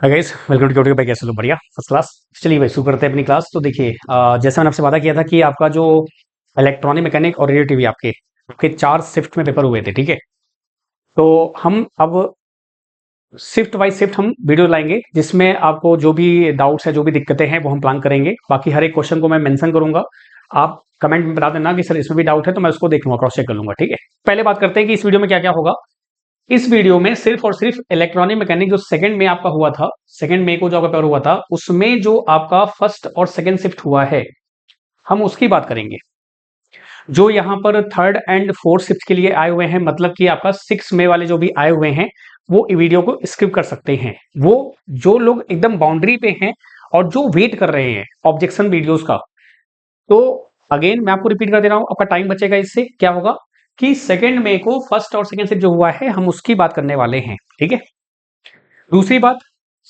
Hi guys, welcome to क्योटिक भाई। कैसे लोग? बढ़िया, फर्स्ट क्लास। चलिए भाई, शुरू करते हैं अपनी क्लास। तो देखिए, जैसा मैंने आपसे वादा किया था कि आपका जो इलेक्ट्रॉनिक मैकेनिक और रेडियो टीवी आपके आपके 4 शिफ्ट में पेपर हुए थे, ठीक है। तो हम अब शिफ्ट बाय शिफ्ट हम वीडियो लाएंगे, जिसमें आपको जो भी डाउट्स है, जो भी दिक्कतें हैं, वो हम प्लान करेंगे। बाकी हर एक क्वेश्चन को मैं मेंशन करूंगा। आप कमेंट में बता देना कि सर इसमें भी डाउट है, तो मैं उसको देख लूंगा, क्रॉस चेक कर लूंगा, ठीक है। पहले बात करते हैं कि इस वीडियो में क्या क्या होगा। इस वीडियो में सिर्फ और सिर्फ इलेक्ट्रॉनिक मैकेनिक जो सेकंड में आपका हुआ था, सेकंड में को जो आपका पेपर हुआ था, उसमें जो आपका फर्स्ट और सेकंड शिफ्ट हुआ है, हम उसकी बात करेंगे। जो यहां पर थर्ड एंड फोर्थ शिफ्ट के लिए आए हुए हैं, मतलब कि आपका 6 मई वाले जो भी आए हुए हैं, वो वीडियो को स्किप कर सकते हैं। वो जो लोग एकदम बाउंड्री पे हैं और जो वेट कर रहे हैं ऑब्जेक्शन वीडियोस का, तो अगेन मैं आपको रिपीट कर दे रहा हूं, आपका टाइम बचेगा। इससे क्या होगा कि सेकंड में को फर्स्ट और सेकंड शिफ्ट जो हुआ है, हम उसकी बात करने वाले हैं, ठीक है। दूसरी बात,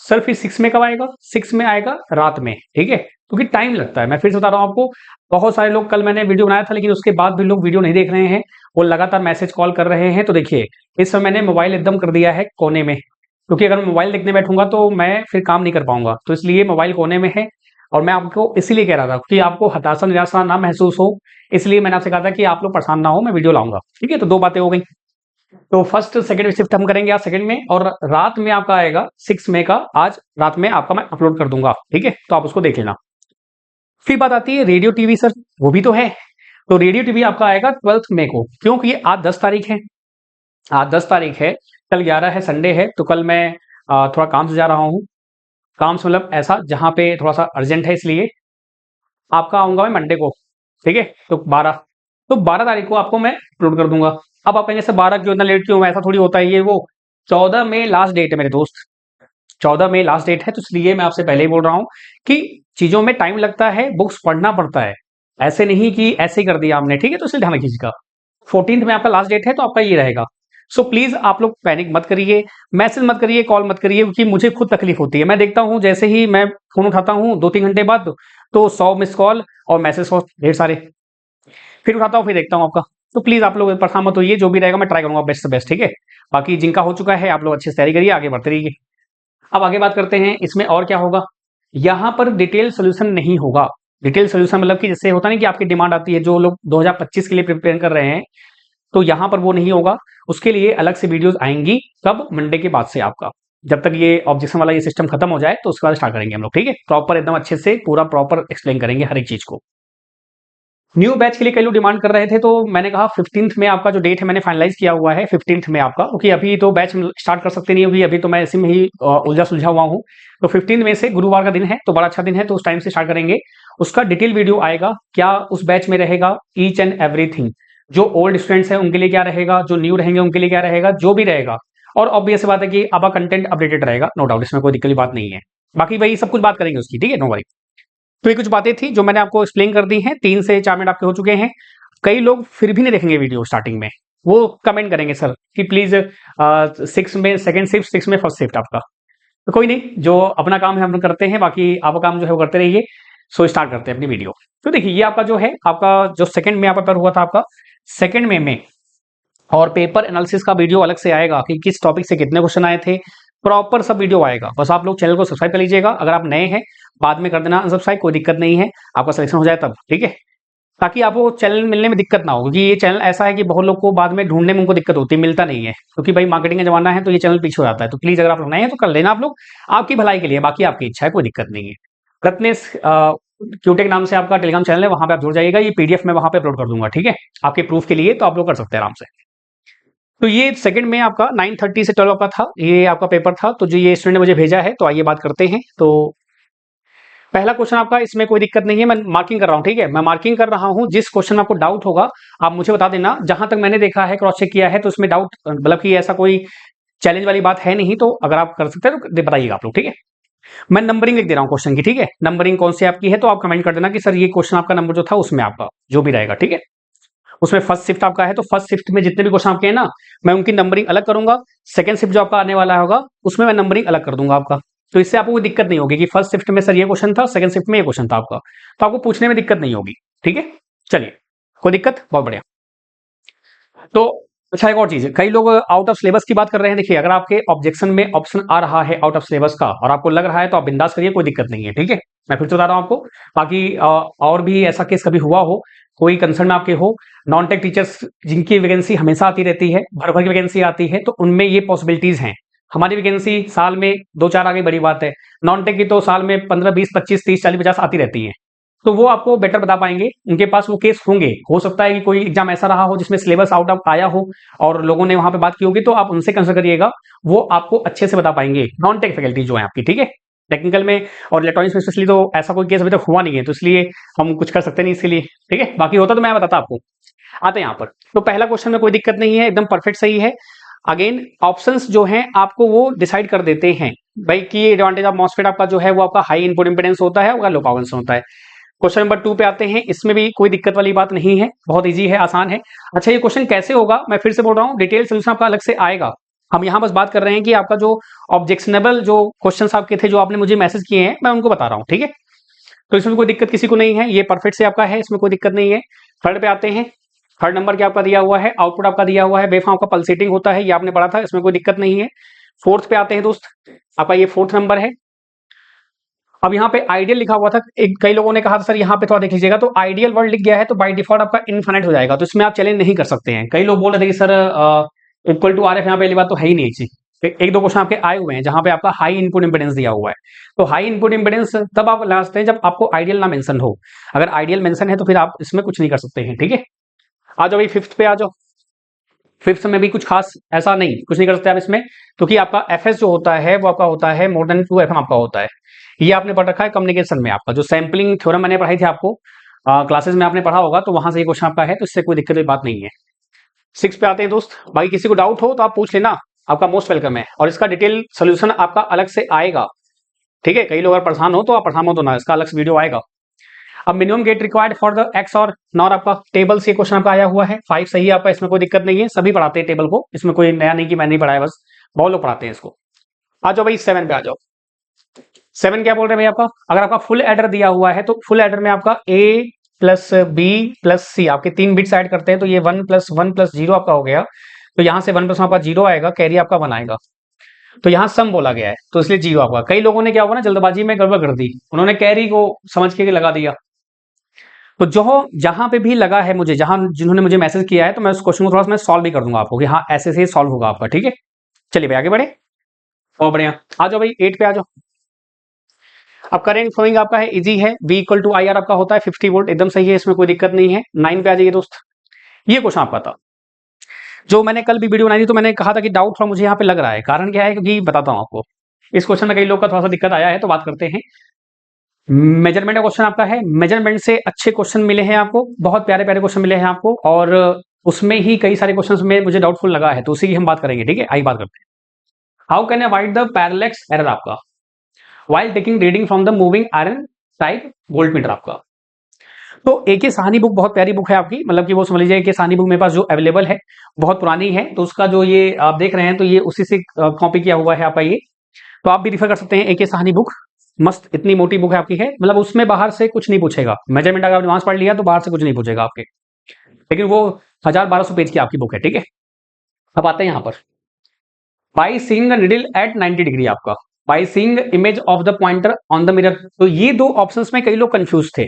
सर फिर 6 में कब आएगा? 6 में आएगा रात में, ठीक है, क्योंकि टाइम लगता है। मैं फिर से बता रहा हूं आपको, बहुत सारे लोग, कल मैंने वीडियो बनाया था लेकिन उसके बाद भी लोग वीडियो नहीं देख रहे हैं, वो लगातार मैसेज कॉल कर रहे हैं। तो देखिए, इस समय मैंने मोबाइल एकदम कर दिया है कोने में, क्योंकि अगर मैं मोबाइल देखने बैठूंगा तो मैं फिर काम नहीं कर पाऊंगा। तो इसलिए मोबाइल कोने में है। और मैं आपको इसीलिए कह रहा था कि आपको हताशा निराशा ना महसूस हो, इसलिए मैंने आपसे कहा था कि आप लोग परेशान ना हो, मैं वीडियो लाऊंगा, ठीक है। तो दो बातें हो गई। तो फर्स्ट सेकंड शिफ्ट हम करेंगे आज सेकंड में, और रात में आपका आएगा 6 मई का। आज रात में आपका मैं अपलोड कर दूंगा, ठीक है, तो आप उसको देख लेना। फिर बात आती है रेडियो टीवी, सर वो भी तो है। तो रेडियो टीवी आपका आएगा 12 मई को, क्योंकि आज 10 तारीख है। आज 10 तारीख है, कल 11 है, संडे है। तो कल मैं थोड़ा काम से जा रहा हूँ। काम से मतलब ऐसा जहां पे थोड़ा सा अर्जेंट है, इसलिए आपका आऊंगा मैं मंडे को, ठीक है। तो 12 तारीख को आपको मैं अपलोड कर दूंगा। अब आप कहेंगे सर 12 क्यों, इतना लेट क्यों? ऐसा थोड़ी होता है, ये वो 14 मई लास्ट डेट है मेरे दोस्त। 14 मई लास्ट डेट है, तो इसलिए मैं आपसे पहले ही बोल रहा हूं कि चीजों में टाइम लगता है, बुक्स पढ़ना पड़ता है। ऐसे नहीं कि ऐसे ही कर दिया हमने, ठीक है। तो इसलिए ध्यान रखिएगा, 14 में आपका लास्ट डेट है, तो आपका ये रहेगा। सो प्लीज आप लोग पैनिक मत करिए, मैसेज मत करिए, कॉल मत करिए, क्योंकि मुझे खुद तकलीफ होती है। मैं देखता हूं जैसे ही मैं फोन उठाता हूं 2-3 घंटे बाद, तो 100 मिस कॉल और मैसेज ढेर सारे। फिर उठाता हूँ, फिर देखता हूँ आपका। तो प्लीज आप लोग परेशान मत होइए, जो भी रहेगा मैं ट्राई करूंगा बेस्ट से बेस्ट, ठीक है। बाकी जिनका हो चुका है, आप लोग अच्छे से तैयारी करिए, आगे बढ़ते रहिए। अब आगे बात करते हैं इसमें और क्या होगा। यहां पर डिटेल सोल्यूशन नहीं होगा। डिटेल सोल्यूशन मतलब कि जैसे होता नहीं कि आपकी डिमांड आती है, जो लोग 2025 के लिए प्रिपेयर कर रहे हैं, तो यहां पर वो नहीं होगा। उसके लिए अलग से वीडियोस आएंगी, कब? मंडे के बाद से आपका। जब तक ये ऑब्जेक्शन वाला ये सिस्टम खत्म हो जाए, तो उसके बाद स्टार्ट करेंगे हम लोग, ठीक है। प्रॉपर एकदम अच्छे से पूरा प्रॉपर एक्सप्लेन करेंगे हर एक चीज को। न्यू बैच के लिए कई लोग डिमांड कर रहे थे, तो मैंने कहा 15th में आपका जो डेट है मैंने फाइनलाइज किया हुआ है 15th में आपका, क्योंकि अभी तो बैच स्टार्ट कर सकते नहीं, होगी अभी तो मैं इसी में ही उलझा सुलझा हुआ हूँ। तो 15 में से गुरुवार का दिन है, तो बड़ा अच्छा दिन है, तो उस टाइम से स्टार्ट करेंगे। उसका डिटेल वीडियो आएगा, क्या उस बैच में रहेगा, ईच एंड एवरीथिंग। जो ओल्ड स्टूडेंट्स हैं उनके लिए क्या रहेगा, जो न्यू रहेंगे उनके लिए क्या रहेगा, जो भी रहेगा। और ऑब्वियस बात है कि आपका कंटेंट अपडेटेड रहेगा, नो डाउट, इसमें कोई दिक्कत की बात नहीं है। बाकी वही सब कुछ बात करेंगे उसकी, ठीक है, नो वरी। तो ये कुछ बातें थी जो मैंने आपको एक्सप्लेन कर दी हैं। 3 से 4 मिनट आपके हो चुके हैं। कई लोग फिर भी नहीं देखेंगे वीडियो स्टार्टिंग में, वो कमेंट करेंगे सर कि प्लीज 6 में सेकंड शिफ्ट, 6 में फर्स्ट शिफ्ट आपका। तो कोई नहीं, जो अपना काम है हम लोग करते हैं, बाकी आपका काम जो है वो करते रहिए। सो स्टार्ट करते हैं अपनी वीडियो। तो देखिए, ये आपका जो है, आपका जो सेकंड में आपका पेपर हुआ था आपका, सेकंड में और पेपर एनालिसिस का वीडियो अलग से आएगा कि किस टॉपिक से कितने क्वेश्चन आए थे। प्रॉपर सब वीडियो आएगा। बस आप लोग चैनल को सब्सक्राइब कर लीजिएगा, अगर आप नए हैं बाद में कर देना अनसब्सक्राइब, कोई दिक्कत नहीं है, आपका सिलेक्शन हो जाए तब, ठीक है। ताकि आपको चैनल मिलने में दिक्कत ना हो, क्योंकि ये चैनल ऐसा है कि बहुत लोग को बाद में ढूंढने में उनको दिक्कत होती है, मिलता नहीं है, क्योंकि भाई मार्केटिंग का जमाना है, तो ये चैनल पीछे हो जाता है। तो प्लीज अगर आप लोग नए हैं तो कर लेना आप लोग, आपकी भलाई के लिए, बाकी आपकी इच्छा है, कोई दिक्कत नहीं है। रत्नेश क्यूटेक नाम से आपका टेलीग्राम चैनल है, वहां पे आप जुड़ जाइएगा। ये पीडीएफ मैं वहां पे अपलोड कर दूंगा, ठीक है, आपके प्रूफ के लिए, तो आप लोग कर सकते हैं आराम से। तो ये सेकंड में आपका 9:30 से 12 का था, ये आपका पेपर था। तो जो ये स्टूडेंट ने मुझे भेजा है, तो आइए बात करते हैं। तो पहला क्वेश्चन आपका, इसमें कोई दिक्कत नहीं है, मैं मार्किंग कर रहा हूं, ठीक है, मैं मार्किंग कर रहा हूं। जिस क्वेश्चन में आपको डाउट होगा, आप मुझे बता देना। जहां तक मैंने देखा है, क्रॉस चेक किया है, तो उसमें डाउट मतलब कि ऐसा कोई चैलेंज वाली बात है नहीं। तो अगर आप कर सकते हैं तो बताइएगा आप लोग, ठीक है। मैं नंबरिंग लिख दे रहा हूं क्वेश्चन की, ठीक है। नंबरिंग कौन सी आपकी है, तो आप कमेंट कर देना कि सर ये क्वेश्चन आपका नंबर जो था उसमें आपका जो भी रहेगा, ठीक है। उसमें फर्स्ट शिफ्ट आपका है, तो फर्स्ट शिफ्ट में जितने भी क्वेश्चन आपके हैं ना, मैं उनकी नंबरिंग अलग करूंगा। सेकंड शिफ्ट जो आपका आने वाला होगा, उसमें मैं नंबरिंग अलग कर दूंगा आपका। तो इससे आपको कोई दिक्कत नहीं होगी कि फर्स्ट शिफ्ट में सर ये क्वेश्चन था, सेकंड शिफ्ट में ये क्वेश्चन था आपका, तो आपको पूछने में दिक्कत नहीं होगी, ठीक है। चलिए, कोई दिक्कत? बहुत बढ़िया। तो अच्छा, एक और चीज है, कई लोग आउट ऑफ सिलेबस की बात कर रहे हैं। देखिए, अगर आपके ऑब्जेक्शन में ऑप्शन आ रहा है आउट ऑफ सिलेबस का और आपको लग रहा है तो आप बिंदास करिए, कोई दिक्कत नहीं है, ठीक है। मैं फिर से बता रहा हूं आपको। बाकी और भी ऐसा केस कभी हुआ हो, कोई कंसर्न में आपके हो, नॉन टेक टीचर्स जिनकी वैकेंसी हमेशा आती रहती है, भर भर की वैकेंसी आती है, तो उनमें ये पॉसिबिलिटीज हैं। हमारी वैकेंसी साल में 2-4 आ गई, बड़ी बात है। नॉन टेक की तो साल में 15, 20, 25, 30, 40, 50 आती रहती है। तो वो आपको बेटर बता पाएंगे, उनके पास वो केस होंगे। हो सकता है कि कोई एग्जाम ऐसा रहा हो जिसमें सिलेबस आउट ऑफ आया हो और लोगों ने वहां पे बात की होगी, तो आप उनसे कंसल्ट करिएगा, वो आपको अच्छे से बता पाएंगे, नॉन टेक फैकल्टी जो है आपकी, ठीक है। टेक्निकल में और इलेक्ट्रॉनिक्स में स्पेशली तो ऐसा कोई केस अभी तक हुआ नहीं है, तो इसलिए हम कुछ कर सकते नहीं इसके लिए, ठीक है। बाकी होता तो मैं बताता आपको। आते हैं यहाँ पर, तो पहला क्वेश्चन में कोई दिक्कत नहीं है, एकदम परफेक्ट सही है। अगेन ऑप्शंस जो हैं आपको वो डिसाइड कर देते हैं भाई कि एडवांटेज ऑफ मॉसफेट आपका जो है वो आपका हाई इनपुट इंपेडेंस होता है, आपका लो पावर होता है। क्वेश्चन नंबर 2 पे आते हैं, इसमें भी कोई दिक्कत वाली बात नहीं है, बहुत इजी है, आसान है। अच्छा, ये क्वेश्चन कैसे होगा, मैं फिर से बोल रहा हूँ, डिटेल सोल्यूशन आपका अलग से आएगा। हम यहाँ बस बात कर रहे हैं कि आपका जो ऑब्जेक्शनेबल जो क्वेश्चंस आपके थे, जो आपने मुझे मैसेज किए हैं, मैं उनको बता रहा हूँ, ठीक है। तो इसमें कोई दिक्कत किसी को नहीं है, ये परफेक्ट से आपका है, इसमें कोई दिक्कत नहीं है। थर्ड पे आते हैं, थर्ड नंबर क्या आपका दिया हुआ है, आउटपुट आपका दिया हुआ है, वेवफॉर्म आपका पल्सेटिंग होता है, ये आपने पढ़ा था, इसमें कोई दिक्कत नहीं है। फोर्थ पे आते हैं दोस्त, आपका ये फोर्थ नंबर है। अब यहाँ पे आइडियल लिखा हुआ था, कई लोगों ने कहा था सर यहाँ पे थोड़ा देख लीजिएगा, तो आइडियल वर्ड लिख गया है तो बाय डिफॉल्ट आपका इनफाइनाइट हो जाएगा, तो इसमें आप चैलेंज नहीं कर सकते हैं। कई लोग बोल रहे थे कि sir equal to R F, यहाँ पे पहली बात तो है ही नहीं चीज। एक दो क्वेश्चन आपके आए हुए हैं जहां पे आपका हाई इनपुट इंपेडेंस दिया हुआ है, तो हाई इनपुट इंपेडेंस तब आप लगा सकते हैं जब आपको आइडियल ना मेंशन हो। अगर आइडियल मेंशन है तो फिर आप इसमें कुछ नहीं कर सकते हैं, ठीक है। आ जाओ भाई फिफ्थ पे आ जाओ। फिफ्थ में भी कुछ खास ऐसा नहीं, कुछ नहीं कर सकते आप इसमें, क्योंकि आपका एफएस जो होता है वो आपका होता है मोर देन 2 FM आपका होता है। ये आपने पढ़ रखा है कम्युनिकेशन में, आपका जो सैम्पलिंग थ्योरम मैंने पढ़ाई थी आपको क्लासेस में, आपने पढ़ा होगा, तो वहां से ये क्वेश्चन आपका है, तो इससे कोई दिक्कत की बात नहीं है। 6 पे आते हैं दोस्त, बाकी किसी को डाउट हो तो आप पूछ लेना, आपका मोस्ट वेलकम है, और इसका डिटेल सोल्यूशन आपका अलग से आएगा, ठीक है। कई लोग अगर परेशान हो तो आप परेशान हो तो ना, इसका अलग से वीडियो आएगा। अब minimum gate required for the XOR NOR आपका टेबल से क्वेश्चन आपका आया हुआ है, 5 सही है आपका, इसमें कोई दिक्कत नहीं है, सभी पढ़ाते हैं टेबल को, इसमें कोई नया नहीं कि मैं नहीं पढ़ाया, बस बहुत लोग पढ़ाते हैं इसको। आ जाओ भाई 7 पे आ जाओ। 7 क्या बोल रहे हैं भाई, आपका अगर आपका फुल एडर दिया हुआ है तो फुल एडर में आपका ए प्लस बी प्लस सी, आपके 3 बिट्स ऐड करते हैं, तो ये 1 प्लस 1 प्लस 0 आपका हो गया, तो यहां से 1 प्लस आपका 0 आएगा, कैरी आपका 1 आएगा, तो यहाँ सम बोला गया है तो इसलिए 0 आपका। कई लोगों ने क्या हुआ ना, जल्दबाजी में गड़बड़ कर दी, उन्होंने कैरी को समझ के लगा दिया, तो जो जहां पे भी लगा है मुझे, जहां जिन्होंने मुझे मैसेज किया है, तो मैं उस क्वेश्चन को थोड़ा सा मैं सॉल्व भी कर दूंगा आपको कि हाँ ऐसे से सॉल्व होगा आपका, ठीक है। चलिए भाई आगे बढ़े, और बढ़िया। आ जाओ भाई 8 पे आ जाओ। अब करेंट फ्लोइंग आपका है, इजी है, V equal to I R आपका होता है 50 वोल्ट, एकदम सही है, इसमें कोई दिक्कत नहीं है। 9 पे आ जाइए दोस्त, ये क्वेश्चन आपका था, जो मैंने कल भी वीडियो बनाई थी, तो मैंने कहा था कि डाउट थोड़ा मुझे यहाँ पे लग रहा है, कारण क्या है, क्योंकि बताता हूँ आपको, इस क्वेश्चन में कई लोग का थोड़ा सा दिक्कत आया है, तो बात करते हैं। मेजरमेंट का क्वेश्चन आपका है, मेजरमेंट से अच्छे क्वेश्चन मिले हैं आपको, बहुत प्यारे प्यारे क्वेश्चन मिले हैं आपको, और उसमें ही कई सारे क्वेश्चंस में मुझे डाउटफुल लगा है, तो उसी की हम बात करेंगे, ठीक है। आई बात करते हैं, how can avoid the parallax error आपका while taking reading from the moving iron type voltmeter आपका। तो एके साहनी बुक बहुत प्यारी बुक है आपकी, मतलब कि वो समझ लीजिए कि साहनी बुक मेरे पास जो अवेलेबल है, बहुत पुरानी है, तो उसका जो ये आप देख रहे हैं, तो ये उसी से कॉपी किया हुआ है आपका ये, तो आप भी रिफर कर सकते हैं एके साहनी बुक, मस्त इतनी मोटी बुक है आपकी है, मतलब उसमें बाहर से कुछ नहीं पूछेगा, मेजरमेंट अगर आपने वहां से पढ़ लिया तो बाहर से कुछ नहीं पूछेगा आपके, लेकिन वो 1000-1200 पेज की आपकी बुक है, ठीक है। अब आते हैं यहाँ पर, by seeing the needle at 90 degree आपका, by seeing image of the pointer on the mirror, तो ये दो ऑप्शंस में कई लोग कंफ्यूज थे।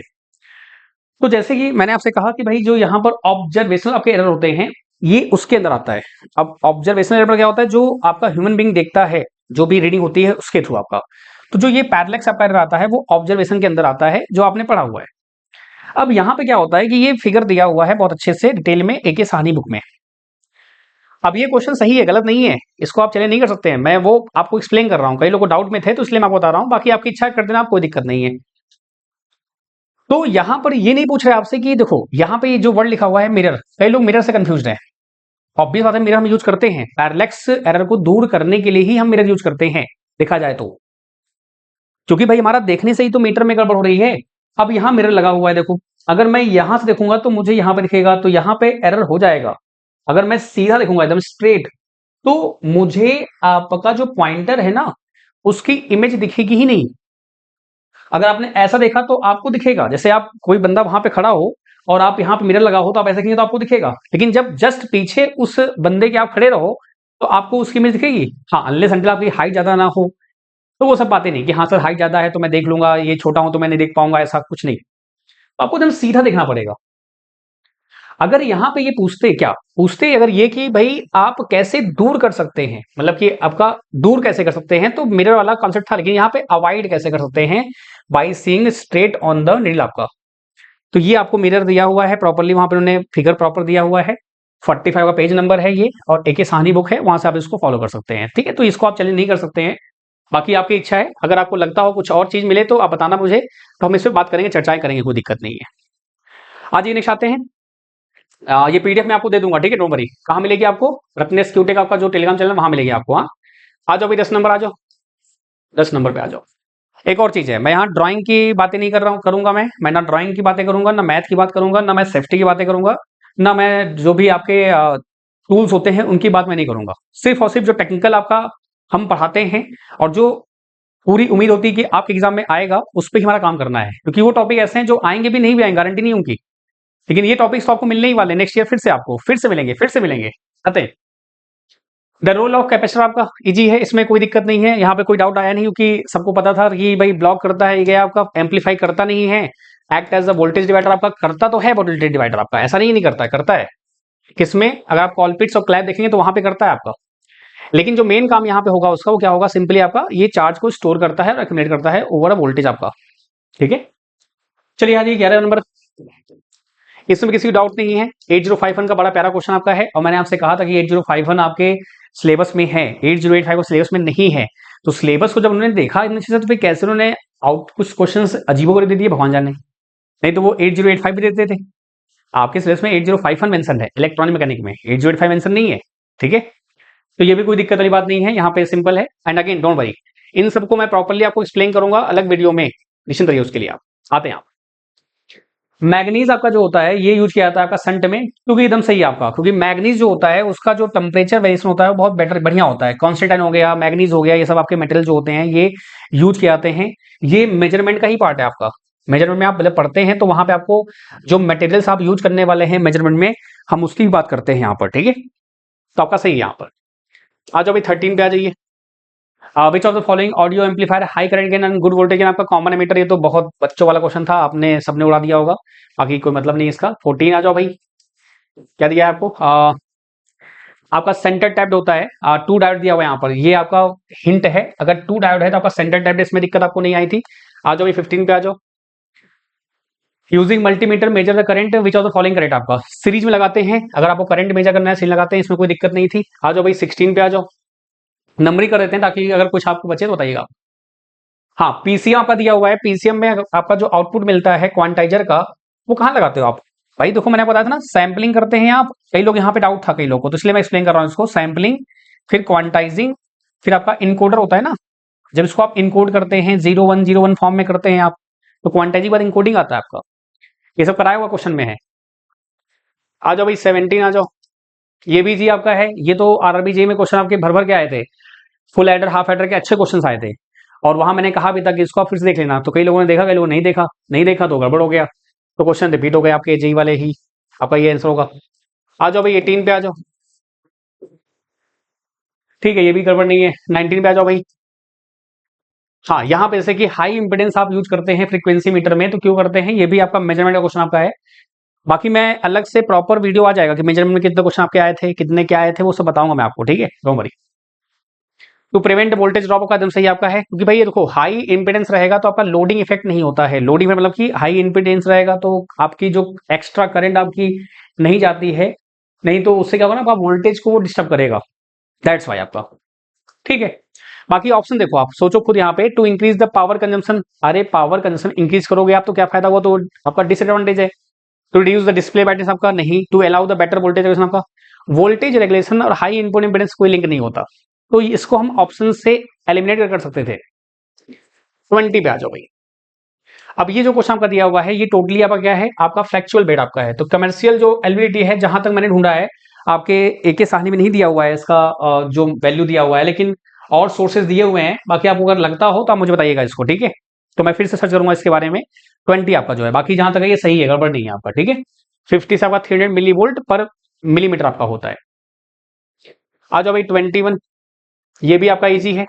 तो जैसे कि मैंने आपसे कहा कि भाई जो यहाँ पर ऑब्जर्वेशनल आपके एरर होते हैं, ये उसके अंदर आता है। अब ऑब्जर्वेशनल एरर क्या होता है, जो आपका ह्यूमन बीइंग देखता है, जो भी रीडिंग होती है उसके थ्रू आपका, तो जो ये पैरेलैक्स आपका एरर आता है वो ऑब्जर्वेशन के अंदर आता है, जो आपने पढ़ा हुआ है। अब यहाँ पे क्या होता है कि ये फिगर दिया हुआ है बहुत अच्छे से डिटेल में एके साहनी बुक में। अब ये क्वेश्चन सही है, गलत नहीं है, इसको आप चले नहीं कर सकते हैं, मैं वो आपको एक्सप्लेन कर रहा हूँ, कई लोग डाउट में थे तो इसलिए मैं आपको बता रहा हूँ, बाकी आपकी इच्छा कर देना, आप कोई दिक्कत नहीं है। तो यहां पर ये नहीं पूछ रहे आपसे कि देखो यहाँ पे जो वर्ड लिखा हुआ है मिरर, कई लोग मिरर से कंफ्यूज हैं। ऑब्वियस बात है, मिरर हम यूज करते हैं, पैरेलैक्स एरर को दूर करने के लिए ही हम मिरर यूज करते हैं, देखा जाए तो, क्योंकि भाई हमारा देखने से ही तो मीटर में गड़बड़ हो रही है। अब यहाँ मिरर लगा हुआ है, देखो, अगर मैं यहां से देखूंगा तो मुझे यहां पे दिखेगा, तो यहां पे एरर हो जाएगा। अगर मैं सीधा देखूंगा एकदम स्ट्रेट, तो मुझे आपका जो पॉइंटर है ना, उसकी इमेज दिखेगी ही नहीं। अगर आपने ऐसा देखा तो आपको दिखेगा, जैसे आप कोई बंदा वहां पे खड़ा हो और आप यहाँ पे मिरर लगा हो तो आप ऐसे कहेंगे तो आपको दिखेगा, लेकिन जब जस्ट पीछे उस बंदे के आप खड़े रहो तो आपको उसकी इमेज दिखेगी। हाँ, अनलेस अनटिल आपकी हाइट ज्यादा ना हो, तो वो सब बातें नहीं कि हाँ सर हाइट ज्यादा है तो मैं देख लूंगा, ये छोटा हूं तो मैं नहीं देख पाऊंगा, ऐसा कुछ नहीं। तो आपको एकदम सीधा देखना पड़ेगा। अगर यहाँ पे ये पूछते, क्या पूछते अगर ये कि भाई आप कैसे दूर कर सकते हैं, मतलब कि आपका दूर कैसे कर सकते हैं, तो मिरर वाला कॉन्सेप्ट था, लेकिन यहाँ पे अवॉइड कैसे कर सकते हैं, by seeing straight on the needle आपका। तो ये आपको मिरर दिया हुआ है प्रॉपरली, वहां पर उन्होंने फिगर प्रॉपर दिया हुआ है, 45 का पेज नंबर है ये, और एक साहनी बुक है, वहां से आप इसको फॉलो कर सकते हैं। ठीक है, तो इसको आप चैलेंज नहीं कर सकते हैं, बाकी आपकी इच्छा है। अगर आपको लगता हो कुछ और चीज मिले तो आप बताना मुझे, तो हम इस पर बात करेंगे, चर्चाएं करेंगे, कोई दिक्कत नहीं है। आज ये नेक्स्ट आते हैं। ये पीडीएफ मैं आपको दे दूंगा, ठीक है, डोंट वरी। कहाँ मिलेगी आपको? रत्नेश क्यूटेक आपका जो टेलीग्राम चैनल वहां मिलेगी आपको। हाँ, आ जाओ भाई, 10 नंबर आ जाओ, 10 नंबर पे आ जाओ। एक और चीज है, मैं यहाँ ड्राइंग की बातें नहीं कर रहा हूँ, करूंगा मैं ना ड्राइंग की बातें करूंगा, ना मैथ की बात करूंगा, ना मैं सेफ्टी की बातें करूंगा, ना मैं जो भी आपके टूल्स होते हैं उनकी बात मैं नहीं करूंगा। सिर्फ और सिर्फ जो टेक्निकल आपका हम पढ़ाते हैं और जो पूरी उम्मीद होती है कि आपके एग्जाम में आएगा, उस पर ही हमारा काम करना है, क्योंकि वो टॉपिक ऐसे हैं जो आएंगे भी, नहीं भी आएंगे, गारंटी नहीं उनकी, लेकिन ये टॉपिक्स तो आपको मिलने ही वाले, नेक्स्ट ईयर फिर से आपको फिर से मिलेंगे, फिर से मिलेंगे। आते हैं। द रोल ऑफ कैपेसिटर आपका इजी है, इसमें कोई दिक्कत नहीं है, यहाँ पे कोई डाउट आया नहीं, क्योंकि सबको पता था कि भाई ब्लॉक करता है ये आपका, एम्पलीफाई करता नहीं है। Act as a voltage divider आपका करता तो है, वोल्टेज डिवाइडर आपका ऐसा नहीं करता है, करता है। किसमें? अगर आप कॉलपिट्स और क्लैप देखेंगे तो वहां पे करता है आपका, लेकिन जो मेन काम यहाँ पे होगा उसका, वो क्या होगा, सिंपली आपका ये चार्ज को स्टोर करता है और एक्यूमुलेट करता है ओवर अ वोल्टेज आपका। ठीक है, चलिए हाँ जी, 11 नंबर, इसमें किसी डाउट नहीं है। 8051 का बड़ा प्यारा क्वेश्चन आपका है, और मैंने आपसे कहा था कि 8051 आपके सिलेबस में है, 8085 को सिलेबस में नहीं है। तो सिलेबस को जब उन्होंने देखा इतनी चीजें, तो फिर कैसे उन्होंने आउट कुछ क्वेश्चन अजीबोगरीब दे दिए, भगवान जाने। नहीं तो वो 8085 भी देते थे। आपके सिलेबस में 8051 मेंशन है, इलेक्ट्रॉनिक मैकेनिक में 8085 मेंशन नहीं है। ठीक है, तो ये भी कोई दिक्कत वाली बात नहीं है, यहाँ पे सिंपल है। एंड अगेन डोंट वरी, इन सबको मैं प्रॉपर्ली आपको एक्सप्लेन करूंगा अलग वीडियो में, निश्चिंत रहिए उसके लिए। आप आते हैं आप, मैग्नीज आपका जो होता है ये यूज किया जाता है आपका संट में, क्योंकि एकदम सही है आपका, क्योंकि मैग्नीज जो होता है उसका जो टेम्परेचर वेरिएशन होता है वो बहुत बेटर बढ़िया होता है। कॉन्स्टेंटाइन हो गया, मैग्नीज हो गया, ये सब आपके मेटेरियल जो होते हैं ये यूज किए जाते हैं। ये मेजरमेंट का ही पार्ट है आपका। मेजरमेंट में आप पहले पढ़ते हैं तो वहां पे आपको जो मटेरियल्स आप यूज करने वाले हैं मेजरमेंट में, हम उसकी बात करते हैं यहाँ पर। ठीक है, तो आपका सही है यहाँ पर। आ जाओ भाई 13 पे आ जाइए। विच of the following audio amplifier high current gain and good voltage gain आपका कॉमन एमीटर। ये तो बहुत बच्चों वाला क्वेश्चन था, आपने सबने उड़ा दिया होगा, बाकी कोई मतलब नहीं इसका। 14 आ जाओ भाई, क्या दिया है आपको? आपका सेंटर टैप्ड होता है, 2 डायोड दिया हुआ है यहाँ पर, ये आपका हिंट है। अगर 2 डायोड है तो आपका सेंटर टैप्ड, इसमें दिक्कत आपको नहीं आई थी। आ जाओ भाई 15 पे आ जाओ। Using multimeter measure the current which of the following current आपका सीरीज में लगाते हैं, अगर आपको करंट मेजर करना है सीरीज लगाते हैं, इसमें कोई दिक्कत नहीं थी। आ जाओ भाई 16 पे आ जाओ, नंबरिंग कर देते हैं ताकि अगर कुछ आपको बचे तो बताइएगा। हाँ, पीसीएम आपका दिया हुआ है, पीसीएम में आपका जो आउटपुट मिलता है क्वांटाइजर का, वो कहाँ लगाते हो आप? भाई देखो, मैंने बताया था ना, सैम्पलिंग करते हैं आप। कई लोग यहाँ पे डाउट था कई लोगों को, तो इसलिए मैं एक्सप्लेन कर रहा हूँ इसको। सैम्पलिंग, फिर क्वांटाइजिंग, फिर आपका इनकोडर होता है ना, जब इसको आप इनकोड करते हैं 0101 फॉर्म में करते हैं आप, तो क्वांटाइजिंग बाद इनकोडिंग आता है आपका। ये सब कराया हुआ क्वेश्चन में है। आ जाओ भाई 17 आ जाओ। ये भी जी आपका है, ये तो आरआरबी में क्वेश्चन आपके भर भर के आए थे, फुल एडर हाफ एडर के अच्छे क्वेश्चन आए थे, और वहां मैंने कहा भी था कि इसको आप फिर से देख लेना, तो कई लोगों ने देखा, कई लोगों ने नहीं देखा, नहीं देखा तो गड़बड़ हो गया, तो क्वेश्चन रिपीट हो गए आपके जेई वाले ही, आपका ये आंसर होगा। आ जाओ भाई 18 पे आ जाओ। ठीक है, ये भी गड़बड़ नहीं है। 19 पे आ जाओ भाई। हाँ, यहाँ पे जैसे कि हाई इंपेडेंस आप यूज करते हैं फ्रीक्वेंसी मीटर में, तो क्यों करते हैं, ये भी आपका मेजरमेंट का क्वेश्चन आपका है। बाकी मैं अलग से प्रॉपर वीडियो आ जाएगा कि मेजरमेंट में कितने क्वेश्चन आपके आए थे, कितने क्या आए थे, वो सब बताऊंगा मैं आपको। ठीक है, don't worry. To prevent voltage drop का एकदम सही आपका है, क्योंकि भाई ये देखो, हाई इंपेडेंस रहेगा तो आपका लोडिंग इफेक्ट नहीं होता है। लोडिंग मतलब कि हाई इंपेडेंस रहेगा तो आपकी जो एक्स्ट्रा करंट आपकी नहीं जाती है, नहीं तो उससे क्या होगा ना, आपका वोल्टेज को डिस्टर्ब करेगा, दैट्स वाई आपका। ठीक है, बाकी ऑप्शन देखो, आप सोचो खुद यहाँ पे। To increase the power consumption, अरे पावर कंजम्पशन इंक्रीज करोगे आप तो क्या फायदा हुआ, तो आपका डिसएडवांटेज है। To reduce the display brightness आपका नहीं। To allow the better voltage regulation आपका, वोल्टेज रेगुलेशन और हाई इनपुट इंपेडेंस कोई लिंक नहीं होता, तो इसको हम ऑप्शन से एलिमिनेट कर सकते थे। 20 पे आ जाओ भाई। अब ये जो क्वेश्चन आपका दिया हुआ है, ये टोटली आपका क्या है, आपका फ्लैक्चुअल बेड आपका है। तो कमर्शियल जो एलवीडीटी है, जहां तक मैंने ढूंढा है, आपके एके साहनी में नहीं दिया हुआ है इसका जो वैल्यू दिया हुआ है, लेकिन और सोर्सेज दिए हुए हैं। बाकी आपको अगर लगता हो तो आप मुझे बताइएगा इसको, ठीक है। तो मैं फिर से सर्च करूंगा इसके बारे में। 20 आपका जो है, बाकी जहां तक है ये सही है, गड़बड़ नहीं है आपका, ठीक है। 50 से आपका 300 मिली वोल्ट पर मिलीमीटर आपका होता है। आ जाओ भाई 21, ये भी आपका इजी है,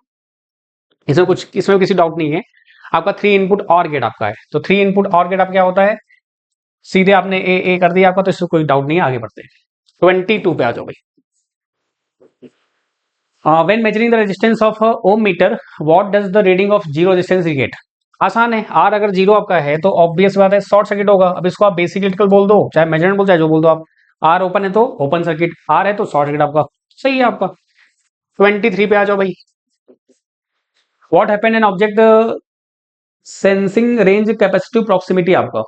इसमें किसी डाउट नहीं है। आपका 3 इनपुट और गेट आपका है, तो 3 इनपुट और गेट आप क्या होता है, सीधे आपने ए कर दिया आपका, तो इसमें कोई डाउट नहीं है, आगे बढ़ते हैं। 22 पे आ जाओ भाई। When measuring the resistance of ohm meter, what does the reading of zero resistance get. आसान है, आर अगर जीरो आपका है तो ऑब्वियस बात है शॉर्ट सर्किट होगा। अब इसको आप बेसिक इलेक्ट्रिकल बोल दो, चाहे मेजरमेंट बोल, चाहे जो बोल दो आप। आर ओपन है तो ओपन सर्किट, आर है तो शॉर्ट सर्किट आपका, सही है आपका। 23 पे आ जाओ भाई। What happened in object sensing range capacitive proximity आपका।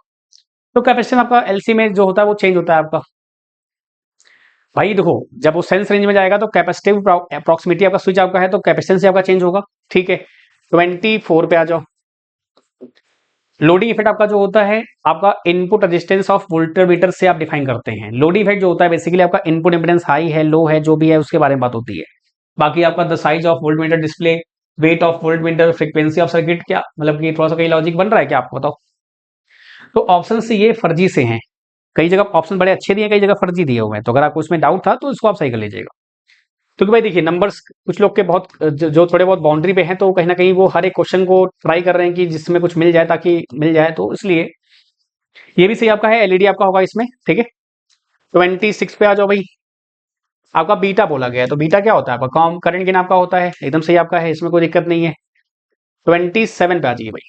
तो कैपेसिटेंस आपका एलसी में जो होता है वो चेंज होता है आपका। भाई देखो, जब वो सेंस रेंज में जाएगा तो कैपेसिटिव अप्रॉक्सिमिटी आपका स्विच आपका है तो कैपेसिटेंस आपका चेंज होगा, ठीक है। 24 पे आ जाओ। लोडिंग इफेक्ट आपका जो होता है, आपका इनपुट रेजिस्टेंस ऑफ वोल्टमीटर से आप डिफाइन करते हैं। लोडिंग इफेक्ट जो होता है बेसिकली आपका इनपुट इंपेडेंस हाई है, लो है, जो भी है उसके बारे में बात होती है। बाकी आपका the size of voltmeter display, weight of voltmeter, frequency of circuit, क्या मतलब कि थोड़ा सा कहीं लॉजिक बन रहा है क्या आपको, बताओ। तो ऑप्शन से ये फर्जी से हैं, कई जगह ऑप्शन बड़े अच्छे दिए, कई जगह फर्जी दिए हुए हैं, तो अगर आपको इसमें डाउट था तो इसको आप सही कर लीजिएगा। क्योंकि भाई देखिए, नंबर्स कुछ लोग के बहुत जो थोड़े बहुत बाउंड्री पे हैं, तो कहीं ना कहीं वो हर एक क्वेश्चन को ट्राई कर रहे हैं कि जिसमें कुछ मिल जाए, ताकि मिल जाए, तो इसलिए ये भी सही आपका है, एलईडी आपका होगा इसमें, ठीक है। 26 पे आ जाओ भाई। आपका बीटा बोला गया है, तो बीटा क्या होता है आपका, कॉम करंट गेन आपका होता है, एकदम सही आपका है, इसमें कोई दिक्कत नहीं है। 27 पे आ जाइए भाई।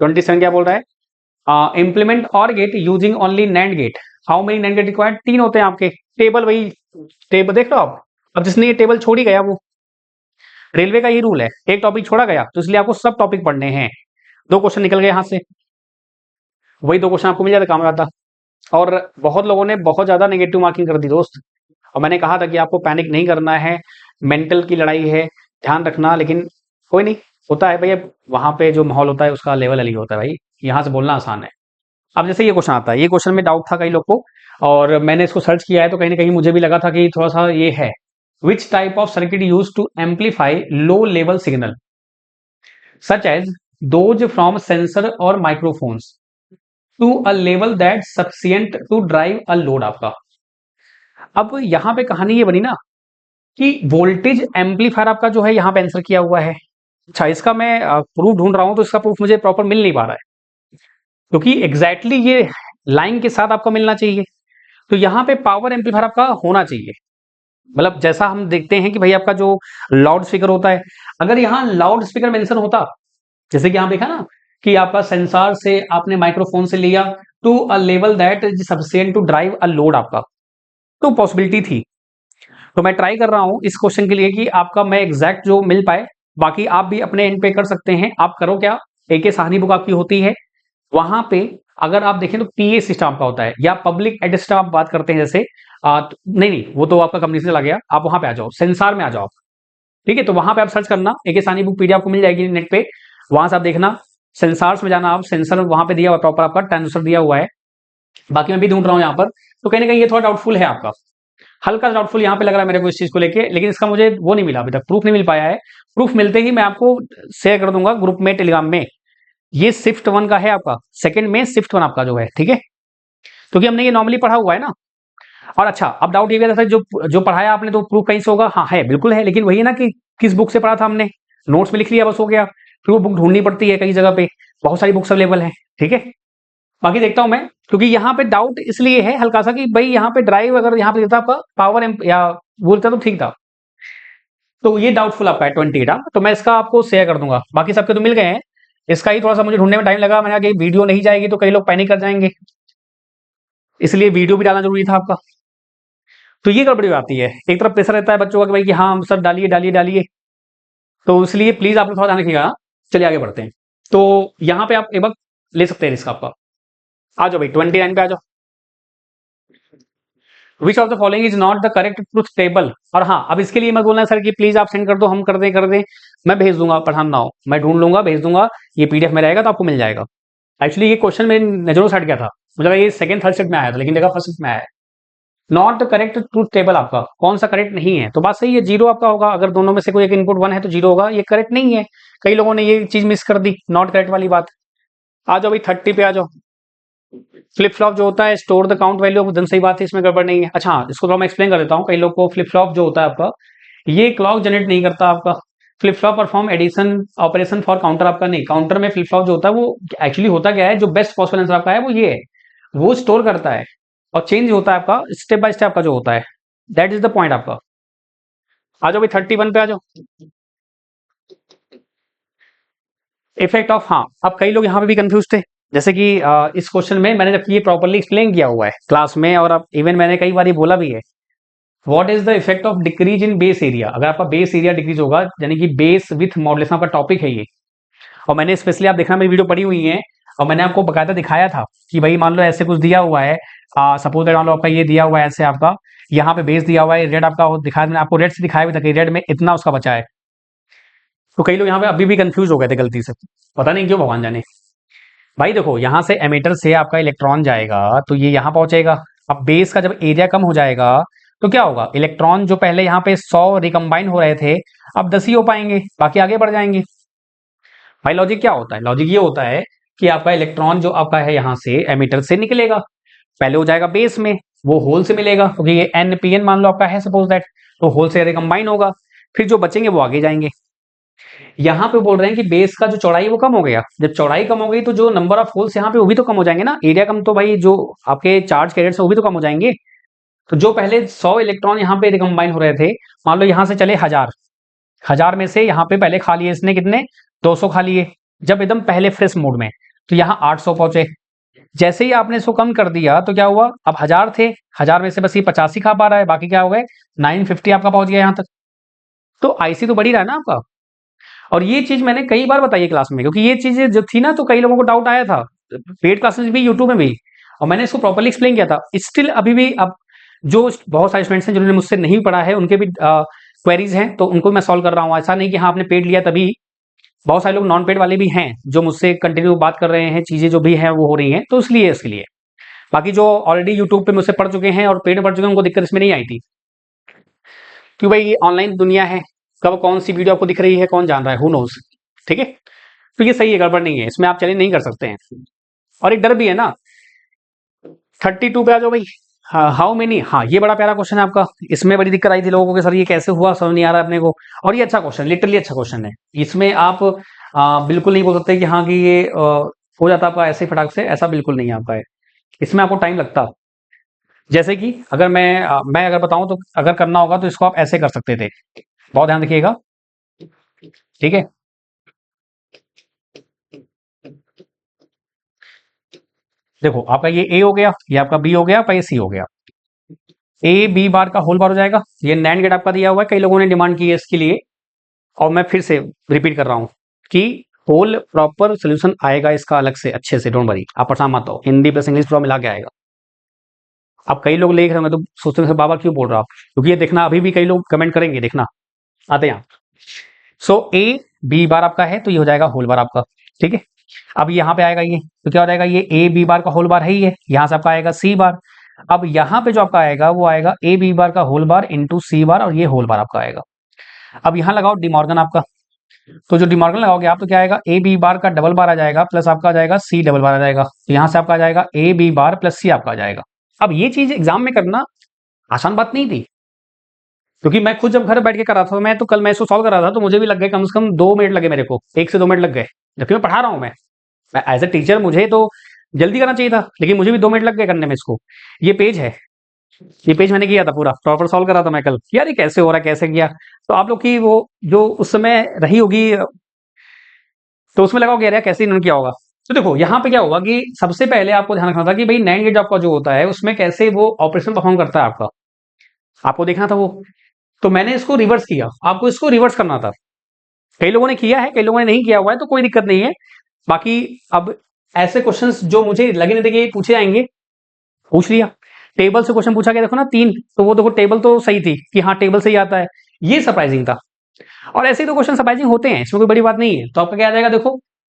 27 क्या बोल रहा है, इम्प्लीमेंट और gate using only NAND gate, how many NAND gate required, 3 होते हैं आपके। टेबल वही टेबल देख लो आप। अब जिसने ये टेबल छोड़ ही गया, वो रेलवे का ये रूल है, एक टॉपिक छोड़ा गया तो इसलिए आपको सब टॉपिक पढ़ने हैं। 2 क्वेश्चन निकल गए हाथ से, वही 2 क्वेश्चन आपको मिल जाता, काम आता। और बहुत लोगों ने बहुत ज्यादा नेगेटिव मार्किंग कर दी दोस्त, और मैंने कहा था कि आपको पैनिक नहीं करना है, मेंटल की लड़ाई है, ध्यान रखना, लेकिन कोई नहीं, होता है भैया, वहां पे जो माहौल होता है उसका लेवल अलग होता है भाई, यहाँ से बोलना आसान है। अब जैसे ये क्वेश्चन आता है, ये क्वेश्चन में डाउट था कई लोग को, और मैंने इसको सर्च किया है तो कहीं ना कहीं मुझे भी लगा था कि थोड़ा सा ये है। Which type of circuit use to amplify low level signal such as those from sensor और microphones to a level that sufficient to drive a load आपका। अब यहां पे कहानी ये बनी ना कि वोल्टेज एम्पलीफायर आपका जो है यहाँ पे आंसर किया हुआ है। अच्छा, इसका मैं प्रूफ ढूंढ रहा हूं, तो इसका प्रूफ मुझे प्रॉपर मिल नहीं पा रहा है, क्योंकि एग्जैक्टली ये लाइन के साथ आपका मिलना चाहिए। तो यहाँ पे पावर एम्पलीफायर आपका होना चाहिए, मतलब जैसा हम देखते हैं कि भाई आपका जो लाउड स्पीकर होता है, अगर यहाँ लाउड स्पीकर मेंशन होता, जैसे कि यहाँ देखा ना कि आपका सेंसर से आपने माइक्रोफोन से लिया to a level that is sufficient to drive a load आपका, तो पॉसिबिलिटी थी। तो मैं ट्राई कर रहा हूं इस क्वेश्चन के लिए कि आपका मैं एग्जैक्ट जो मिल पाए। बाकी आप भी अपने एंड पे कर सकते हैं। आप करो क्या, एक साहनी बुक आपकी होती है, वहां पे अगर आप देखें तो पीए सिस्टम आपका होता है, या पब्लिक एड सिस्टम आप बात करते हैं जैसे, नहीं नहीं, वो तो आपका कंपनी से चला गया, आप वहां पे आ जाओ, सेंसार में आ जाओ आप, ठीक है। तो वहां पे आप सर्च करना, एक सानी बुक पीडीएफ आपको मिल जाएगी नेट पे, वहां से आप देखना, सेंसार्स में जाना आप, सेंसर वहां पे दिया हुआ प्रॉपर आपका ट्रांजिस्टर दिया हुआ है। बाकी मैं भी ढूंढ रहा हूं यहाँ पर, तो कहीं ना कहीं ये थोड़ा डाउटफुल है आपका, हल्का डाउटफुल यहाँ पे लग रहा है मेरे को इस चीज को लेके, लेकिन इसका मुझे वो नहीं मिला अभी तक, प्रूफ नहीं मिल पाया है। प्रूफ मिलते ही मैं आपको शेयर कर दूंगा ग्रुप में, टेलीग्राम में। ये शिफ्ट 1 का है आपका, सेकंड में शिफ्ट 1 आपका जो है, ठीक है, क्योंकि हमने ये नॉर्मली पढ़ा हुआ है ना। और अच्छा, अब डाउट ये भी था, जो जो पढ़ाया आपने तो प्रूफ कहीं से होगा, हाँ है, बिल्कुल है, लेकिन वही है ना कि किस बुक से पढ़ा था हमने, नोट्स में लिख लिया बस हो गया, फिर वो बुक ढूंढनी पड़ती है कई जगह पे, बहुत सारी बुक्स अवेलेबल है, ठीक है। बाकी देखता हूं मैं, क्योंकि यहाँ पे डाउट इसलिए है हल्का सा कि भाई यहाँ पे ड्राइव अगर यहाँ पे देता आपका पावर या बोलता तो ठीक था, तो ये डाउटफुल आपका है 28। तो मैं इसका आपको शेयर कर दूंगा, बाकी सबके तो मिल गए हैं, इसका ही थोड़ा सा मुझे ढूंढने में टाइम लगा, मैंने कहा कि वीडियो नहीं जाएगी तो कई लोग पैनिक कर जाएंगे, इसलिए वीडियो भी डालना जरूरी था आपका। तो ये गड़बड़ी आती है, एक तरफ प्रेशर रहता है बच्चों का कि भाई कि हाँ सर डालिए डालिए डालिए, तो इसलिए प्लीज आप लोग थोड़ा ध्यान रखिएगा। चलिए आगे बढ़ते हैं। तो यहाँ पे आप एक बार ले सकते हैं रिस्क आपका। आ जाओ भाई 29 पे आ जाओ। विच of the following is not the correct truth table. और हाँ, अब इसके लिए मत बोलना सर कि प्लीज आप सेंड कर दो, हम कर दें, मैं भेज दूंगा, परेशान ना हो, मैं ढूंढ लूंगा, भेज दूंगा, ये पीडीएफ में रहेगा तो आपको मिल जाएगा। एक्चुअली ये क्वेश्चन मेरी नजरों से हट गया था, मुझे लगा ये सेकंड थर्ड सेट में आया था, लेकिन देखा फर्स्ट सेट में आया है। नॉट करेक्ट ट्रूथ टेबल आपका कौन सा करेक्ट नहीं है, तो बात सही है, जीरो आपका होगा। अगर दोनों में से कोई एक इनपुट वन है तो जीरो होगा, ये करेक्ट नहीं है। कई लोगों ने ये चीज मिस कर दी, नॉट करेक्ट वाली बात। आ जाओ भाई 30 पे आ जाओ। फ्लिप फ्लॉप जो होता है store the count value of धन, सही बात है, इसमें गड़बड़ नहीं है। अच्छा हाँ, इसको थोड़ा मैं एक्सप्लेन कर देता हूँ। कई लोग को फ्लिप फ्लॉप जो होता है आपका, ये क्लॉक जनरेट नहीं करता आपका। Flip flop perform addition operation for counter आपका नहीं। काउंटर में फ्लिप फ्लॉप जो होता है वो एक्चुअली होता क्या है, जो बेस्ट पॉसिबल आंसर आपका है वो ये है, वो स्टोर करता है और चेंज होता है आपका स्टेप बाय स्टेप आपका जो होता है। दैट इज द पॉइंट आपका। आ जाओ भाई 31 पे आ जाओ। इफेक्ट ऑफ, हाँ अब कई लोग यहाँ पे भी कंफ्यूज थे। जैसे कि इस क्वेश्चन में मैंने जबकि ये प्रॉपर्ली एक्सप्लेन किया हुआ है क्लास में, और अब इवन मैंने कई बार ये बोला भी है। What is the effect of decrease in base area? अगर आपका बेस एरिया डिक्रीज होगा, यानी कि बेस विथ मॉडुलेशन आपका टॉपिक है ये, और मैंने स्पेशली आप देखना मेरी वीडियो पड़ी हुई है, और मैंने आपको बकायदा दिखाया था कि भाई मान लो ऐसे कुछ दिया हुआ है, सपोज मान लो आपका ये दिया हुआ है ऐसे, आपका यहाँ पे बेस दिया हुआ है, रेड आपका दिखाया, मैंने आपको रेड से दिखाया भी था कि रेड में इतना उसका बचा है। तो कई लोग यहाँ पे अभी भी कंफ्यूज हो गए थे गलती से, पता नहीं क्यों, भगवान जाने। भाई देखो यहाँ से एमीटर से आपका इलेक्ट्रॉन जाएगा तो ये यहाँ पहुंचेगा। अब बेस का जब एरिया कम हो जाएगा तो क्या होगा, इलेक्ट्रॉन जो पहले यहाँ पे 100 रिकम्बाइन हो रहे थे, अब 10 ही हो पाएंगे, बाकी आगे बढ़ जाएंगे। भाई लॉजिक क्या होता है, लॉजिक ये होता है कि आपका इलेक्ट्रॉन जो आपका है यहाँ से एमीटर से निकलेगा, पहले हो जाएगा बेस में, वो होल से मिलेगा क्योंकि ये NPN मान लो आपका है सपोज दैट, तो होल से रिकम्बाइन होगा, फिर जो बचेंगे वो आगे जाएंगे। यहाँ पे बोल रहे हैं कि बेस का जो चौड़ाई वो कम हो गया, जब चौड़ाई कम हो गई तो जो नंबर ऑफ होल्स यहाँ पे वो भी तो कम हो जाएंगे ना, एरिया कम, तो भाई जो आपके चार्ज कैरियर्स है वो भी तो कम हो जाएंगे। तो जो पहले 100 इलेक्ट्रॉन यहाँ पे रिकम्बाइन हो रहे थे, मान लो यहाँ से चले 1000, 1000 में से यहाँ पे पहले खा लिए इसने कितने, 200 खा लिए जब एकदम पहले फ्रेश मोड में, तो यहाँ 800 पहुंचे। जैसे ही आपने इसको कम कर दिया तो क्या हुआ, अब 1000 थे, 1000 में से बस ये 50 ही खा पा रहा है, बाकी क्या हो गए 950 आपका पहुंच गया यहाँ तक। तो आईसी तो बढ़ ही रहा है ना आपका। और ये चीज मैंने कई बार बताई है क्लास में, क्योंकि ये चीजें जो थी ना तो कई लोगों को डाउट आया था, पेड क्लासेस भी यूट्यूब में भी, और मैंने इसको प्रॉपर्ली एक्सप्लेन किया था। स्टिल अभी भी अब जो बहुत सारे स्टूडेंट्स हैं जिन्होंने मुझसे नहीं पढ़ा है उनके भी क्वेरीज हैं, तो उनको मैं सॉल्व कर रहा हूँ। ऐसा नहीं कि हाँ आपने पेड लिया तभी, बहुत सारे लोग नॉन पेड वाले भी हैं जो मुझसे कंटिन्यू बात कर रहे हैं, चीजें जो भी हैं वो हो रही हैं, तो इसलिए इसके लिए। बाकी जो ऑलरेडी यूट्यूब पे मुझसे पढ़ चुके हैं और पेड में पढ़ चुके हैं उनको दिक्कत इसमें नहीं आई थी, क्योंकि भाई ये ऑनलाइन दुनिया है, कब कौन सी वीडियो आपको दिख रही है कौन जान रहा है, हु नोज। ठीक है, तो ये सही है, गड़बड़ नहीं है, इसमें आप चैलेंज नहीं कर सकते हैं। और एक डर भी है ना। 32 पे आ जाओ भाई। हाउ मेनी, हाँ ये बड़ा प्यारा क्वेश्चन है आपका, इसमें बड़ी दिक्कत आई थी लोगों को कि सर ये कैसे हुआ, समझ नहीं आ रहा है अपने को। और ये अच्छा क्वेश्चन, लिटरली अच्छा क्वेश्चन है। इसमें आप बिल्कुल नहीं बोल सकते कि हाँ कि ये हो जाता आपका ऐसे फटाक से, ऐसा बिल्कुल नहीं आपका है, इसमें आपको टाइम लगता। जैसे कि अगर मैं अगर बताऊं तो अगर करना होगा तो इसको आप ऐसे कर सकते थे, बहुत ध्यान रखिएगा। ठीक है, देखो आपका ये ए हो गया, ये आपका बी हो गया, आपका ये सी हो गया। ए बी बार का होल बार हो जाएगा। ये नैंड गेट आपका दिया हुआ है, कई लोगों ने डिमांड की है इसके लिए, और मैं फिर से रिपीट कर रहा हूं कि होल प्रॉपर सोल्यूशन आएगा इसका अलग से अच्छे से, डोंट वरी, आप परेशान मत हो, हिंदी प्लस इंग्लिश पूरा मिला के आएगा। अब कई लोग लिख रहे होंगे तो सोचते हैं बाबा क्यों बोल रहा आप, क्योंकि ये देखना अभी भी कई लोग कमेंट करेंगे, देखना आते हैं। सो ए बी बार आपका है तो ये हो जाएगा होल बार आपका। ठीक है, अब यहाँ पे आएगा ये, तो क्या हो जाएगा, ये ए बी बार का होल बार है ही है, यहाँ से आपका आएगा सी बार। अब यहाँ पे जो आपका आएगा वो आएगा ए बी बार का होल बार इंटू सी बार, और ये होल बार आपका आएगा। अब यहाँ लगाओ डिमॉर्गन आपका, तो जो डिमॉर्गन लगाओगे आप तो क्या आएगा, ए बी बार का डबल बार आ जाएगा प्लस आपका आ जाएगा सी डबल बार आ जाएगा, तो यहाँ से आपका आ जाएगा ए बी बार प्लस सी आपका आ जाएगा। अब ये चीज एग्जाम में करना आसान बात नहीं थी, क्योंकि मैं खुद जब घर बैठ के कर रहा था, मैं तो कल मैं इसको सॉल्व कर रहा था तो मुझे भी लग गए कम से कम 2 मिनट लगे मेरे को, 1 से 2 मिनट लग गए, जबकि मैं पढ़ा रहा हूँ। मैं एज ए टीचर मुझे तो जल्दी करना चाहिए था, लेकिन मुझे भी 2 मिनट लग गए करने में इसको। ये पेज है, ये पेज मैंने किया था पूरा प्रॉपर सॉल्व करा था मैं कल, यार ये कैसे हो रहा है कैसे किया। तो आप लोग की वो जो उस समय रही होगी तो उसमें लगा यार कैसे इन्होंने किया होगा। तो देखो यहाँ पे क्या होगा कि सबसे पहले आपको ध्यान रखना था कि भाई नैंड गेट आपका जो होता है उसमें कैसे वो ऑपरेशन परफॉर्म करता है आपका, आपको देखना था वो। तो मैंने इसको रिवर्स किया, आपको इसको रिवर्स करना था। कई लोगों ने किया है, कई लोगों ने नहीं किया हुआ है, तो कोई दिक्कत नहीं है। बाकी अब ऐसे क्वेश्चंस जो मुझे लगे नहीं थे कि पूछे जाएंगे, पूछ लिया। टेबल से क्वेश्चन पूछा गया देखो ना 3, तो वो देखो टेबल तो सही थी कि हाँ टेबल से ही आता है, ये सरप्राइजिंग था। और ऐसे ही तो क्वेश्चन सरप्राइजिंग होते हैं, इसमें कोई बड़ी बात नहीं है। तो आपका क्या आ जाएगा, देखो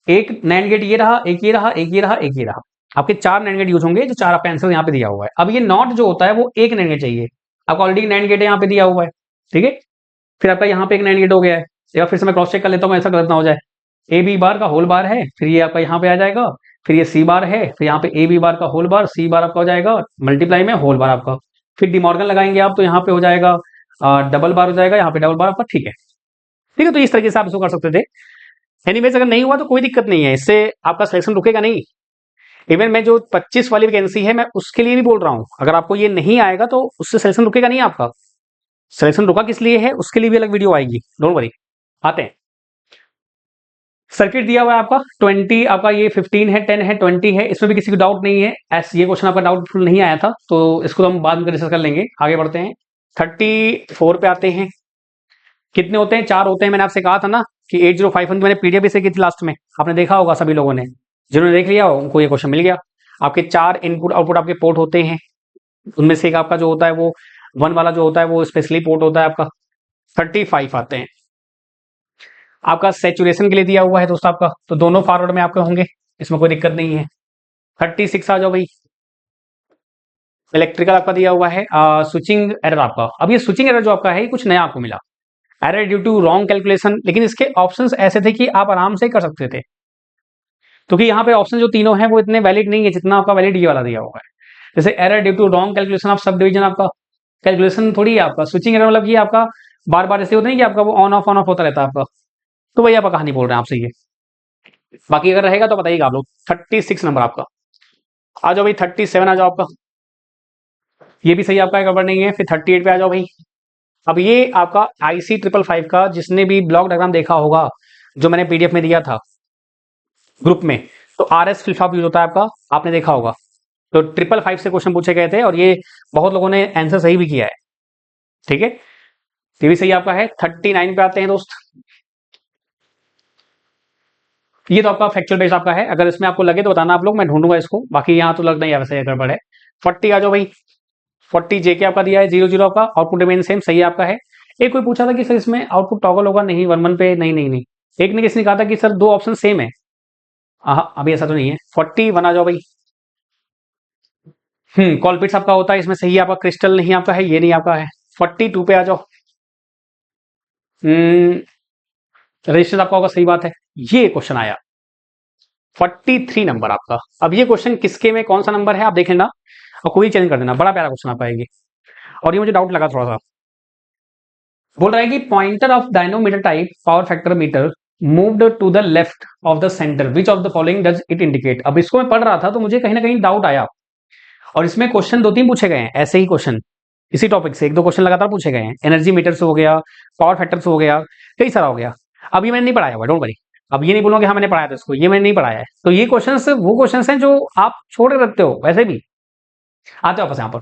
एक नैंड गेट ये रहा, एक ये रहा, एक ये रहा, एक ये रहा। आपके 4 नैंड गेट यूज होंगे, जो 4 आपका आंसर यहाँ पे दिया हुआ है। अब ये नॉट जो होता है वो एक नैंड गेट चाहिए, आपको ऑलरेडी नैंड गेट यहाँ पे दिया हुआ है, ठीक है। फिर आपका यहाँ पे एक नैंड गेट हो गया है, एक बार फिर से मैं क्रॉस चेक कर लेता हूँ, ऐसा गलत ना हो जाए। ए बी बार का होल बार है, फिर ये आपका यहाँ पे आ जाएगा, फिर ये सी बार है, फिर यहाँ पे ए बी बार का होल बार, सी बार आपका हो जाएगा मल्टीप्लाई में होल बार आपका, फिर डिमॉर्गन लगाएंगे आप तो यहाँ पे हो जाएगा डबल बार हो जाएगा, यहाँ पे डबल बार आपका, ठीक है। ठीक है, तो इस तरीके से आप इसको कर सकते थे। एनीवेज अगर नहीं हुआ तो कोई दिक्कत नहीं है, इससे आपका सिलेक्शन रुकेगा नहीं। इवन मैं जो 25 वाली वैकेंसी है मैं उसके लिए भी बोल रहा हूं, अगर आपको ये नहीं आएगा तो उससे सिलेक्शन रुकेगा नहीं आपका। सिलेक्शन रुका किस लिए है उसके लिए भी अलग वीडियो आएगी, डोंट वरी। आते हैं, सर्किट दिया हुआ है आपका 20, आपका ये 15 है, 10 है, 20 है, इसमें भी किसी को डाउट नहीं है। ये क्वेश्चन आपका डाउटफुल नहीं आया था तो इसको तो हम बाद में डिस्कस कर लेंगे। आगे बढ़ते हैं, 34 पे आते हैं। कितने होते हैं? 4 होते हैं। मैंने आपसे कहा था ना कि 8051 मैंने पीडीएफ भी से की थी लास्ट में, आपने देखा होगा सभी लोगों ने, जिन्होंने देख लिया उनको ये क्वेश्चन मिल गया। आपके 4 इनपुट आउटपुट आपके पोर्ट होते हैं, उनमें से एक आपका जो होता है वो 1 वाला जो होता है वो स्पेशली पोर्ट होता है आपका। 35 आते हैं, आपका सैचुरेशन के लिए दिया हुआ है दोस्तों आपका, तो दोनों फॉरवर्ड में आपके होंगे, इसमें कोई दिक्कत नहीं है। 36 आ जाओ भाई, इलेक्ट्रिकल आपका दिया हुआ है स्विचिंग एरर आपका। अब ये स्विचिंग एरर जो आपका है ये कुछ नया आपको मिला, error due to wrong calculation, लेकिन इसके ऑप्शंस ऐसे थे कि आप आराम से कर सकते थे, क्योंकि यहाँ पे ऑप्शन जो तीनों हैं वो इतने वैलिड नहीं है जितना आपका वैलिड ये वाला दिया हुआ है। जैसे error due to wrong calculation of subdivision, आपका कैलकुलेशन थोड़ी है आपका। स्विचिंग एरर मतलब कि आपका बार बार ऐसे होता नहीं कि आपका वो ऑन ऑफ होता रहता है आपका, तो वही आपका कहानी बोल रहे हैं आपसे ये। बाकी अगर रहेगा तो बताइएगा आप लोग। 36 नंबर आपका आ जाओ भाई, 37 आ जाओ आपका, ये भी सही आपका, गड़बड़ नहीं है। फिर 38 पे आ जाओ भाई। अब ये आपका IC 555 का, जिसने भी ब्लॉक डायग्राम देखा होगा जो मैंने पीडीएफ में दिया था ग्रुप में, तो RS फ्लिप फ्लॉप यूज होता है आपका, आपने देखा होगा। तो 555 से क्वेश्चन पूछे गए थे और ये बहुत लोगों ने आंसर सही भी किया है, ठीक है। ये भी सही आपका है। 39 पे आते हैं दोस्त, ये तो आपका फैक्चुअल बेस आपका है, अगर इसमें आपको लगे तो बताना आप लोग, मैं ढूंढूंगा इसको, बाकी यहाँ तो लग नहीं है वैसे गड़बड़ है। 40 आ जाओ भाई, 40 JK आपका दिया है, 0 0 आपका आउटपुट रिमेन सेम, सही आपका है। एक कोई पूछा था कि सर इसमें आउटपुट टॉगल होगा, नहीं 1 1 पे, नहीं नहीं नहीं। एक ने किसने कहा था कि सर 2 ऑप्शन सेम है, हाँ अभी ऐसा तो नहीं है। 41 आ जाओ भाई। कॉलपिट्स आपका होता है इसमें, सही है आपका। क्रिस्टल नहीं आपका है, ये नहीं आपका है। 42 पे आ जाओ। रजिस्टर आपका होगा, सही बात है। ये क्वेश्चन आया 43 नंबर आपका। अब ये क्वेश्चन किसके में कौन सा नंबर है आप देख लेना और कोई चेंज कर देना, बड़ा प्यारा क्वेश्चन आपका है ये। और ये मुझे डाउट लगा थोड़ा सा, बोल रहा है कि pointer of dynamometer type power factor meter moved to the left of the centre, which of the following does it indicate. अब इसको मैं पढ़ रहा था तो मुझे कहीं ना कहीं डाउट आया, और इसमें क्वेश्चन 2 3 पूछे गए हैं ऐसे ही क्वेश्चन, इसी टॉपिक से 1 2 क्वेश्चन लगातार पूछे गए हैं। एनर्जी मीटर से हो गया, पावर फैक्टर से हो गया, कई सारा हो गया। अब ये मैंने नहीं पढ़ाया हुआ, डोंट वरी। अब ये नहीं बोलूंगा कि हाँ मैंने पढ़ाया था इसको, ये मैंने नहीं पढ़ाया है। तो ये क्वेश्चन वो क्वेश्चन हैं जो आप छोड़ के रखते हो वैसे भी। आते हो वापस यहाँ पर,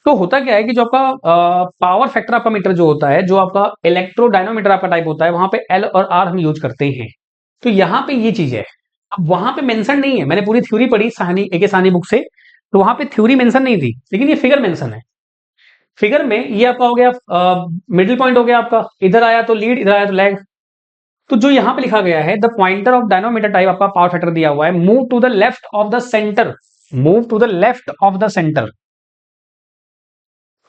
तो होता क्या है कि जो आपका पावर फैक्टर आपका मीटर जो होता है, जो आपका इलेक्ट्रोडायनोमीटर आपका टाइप होता है, वहां पे एल और आर हम यूज करते हैं। तो यहाँ पे ये चीज है, अब वहां पे मेंशन नहीं है, मैंने पूरी थ्योरी पढ़ी साहनी ए के साहनी बुक से, तो वहां पे थ्योरी मेंशन नहीं थी, लेकिन ये फिगर मेंशन है। फिगर में ये आपका हो गया मिडिल पॉइंट हो गया आपका, इधर आया तो लीड, इधर आया तो लैग। तो जो यहाँ पे लिखा गया है, the pointer of dynamometer type आपका पावर फैक्टर दिया हुआ है, move to the left of the centre, move to the left of the centre,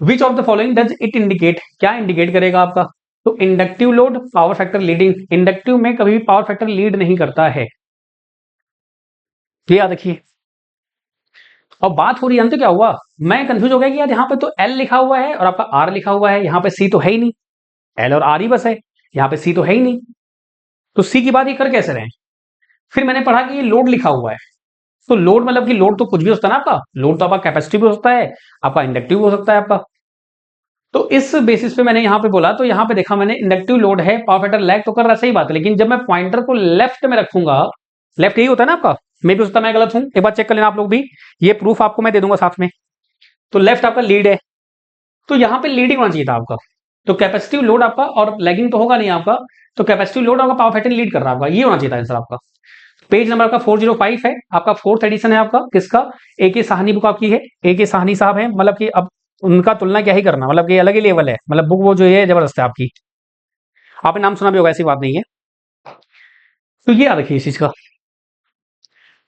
which of the following does it indicate, क्या इंडिकेट करेगा आपका। तो inductive load, power factor leading, inductive में कभी भी पावर फैक्टर लीड नहीं करता है, ये याद रखिए। और बात हो रही है, तो क्या हुआ, मैं कंफ्यूज हो गया कि यार यहाँ पे तो एल लिखा हुआ है और आपका आर लिखा हुआ है, यहाँ पे सी तो है ही नहीं, एल और आर ही बस है, यहाँ पे सी तो है ही नहीं, तो सी की बात ये कर कैसे रहे हैं। फिर मैंने पढ़ा कि ये लोड लिखा हुआ है, तो लोड मतलब कि लोड तो कुछ भी होता है ना आपका, लोड तो आपका कैपेसिटिव भी हो सकता है, आपका इंडक्टिव भी हो सकता है आपका। तो इस बेसिस पे मैंने यहाँ पे बोला, तो यहाँ पे देखा मैंने इंडक्टिव लोड है, पावर फैक्टर लैग तो कर रहा है, सही बात है, लेकिन जब मैं पॉइंटर को लेफ्ट में रखूंगा, लेफ्ट यही होता है ना आपका, मे भी हो सकता है मैं गलत हूं, एक बार चेक कर लेना आप लोग भी, ये प्रूफ आपको मैं दे दूंगा साथ में। तो लेफ्ट आपका लीड है, तो यहाँ पे लीडिंग होना चाहिए था आपका, तो कैपेसिटिव लोड आपका, और लैगिंग तो होगा नहीं आपका, तो कैपेसिटिव लोड आपका पावर फैक्टर लीड कर रहा है आपका, ये होना चाहिए था आंसर आपका। पेज नंबर आपका 405 है, आपका 4th एडिशन है आपका, किसका, ए के साहनी बुक आपकी है, ए के साहनी साहब है, मतलब कि अब उनका तुलना क्या ही करना, मतलब कि अलग ही लेवल है, मतलब बुक वो जो है जबरदस्त है आपकी, आपने नाम सुना भी होगा, ऐसी बात नहीं है। तो ये याद रखिए इस चीज का।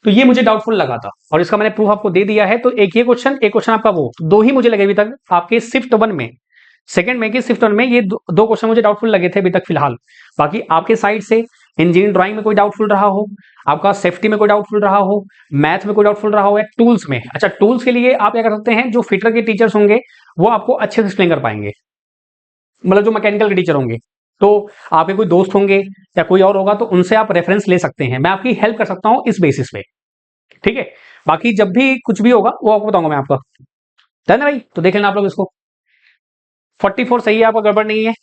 तो ये मुझे डाउटफुल लगा था और इसका मैंने प्रूफ आपको दे दिया है। तो एक क्वेश्चन आपका वो, दो ही मुझे लगे अभी तक आपके शिफ्ट वन में, सेकंड में की शिफ्ट वन में, ये दो क्वेश्चन मुझे डाउटफुल लगे थे अभी तक फिलहाल। बाकी आपके साइड से इंजीनियरिंग ड्राइंग में कोई डाउटफुल रहा हो, आपका सेफ्टी में कोई डाउटफुल रहा हो, मैथ में कोई डाउटफुल रहा हो, या टूल्स में। अच्छा, टूल्स के लिए आप क्या कर सकते हैं, जो फिटर के टीचर्स होंगे वो आपको अच्छे से एक्सप्लेन कर पाएंगे, मतलब जो मैकेनिकल के टीचर होंगे। तो आपके कोई दोस्त होंगे या कोई और होगा तो उनसे आप रेफरेंस ले सकते हैं, मैं आपकी हेल्प कर सकता हूं इस बेसिस पे, ठीक है। बाकी जब भी कुछ भी होगा वो आपको बताऊंगा मैं आपका। डन है भाई, तो देख लेना आप लोग इसको। 44 सही है आपका, गड़बड़ नहीं है।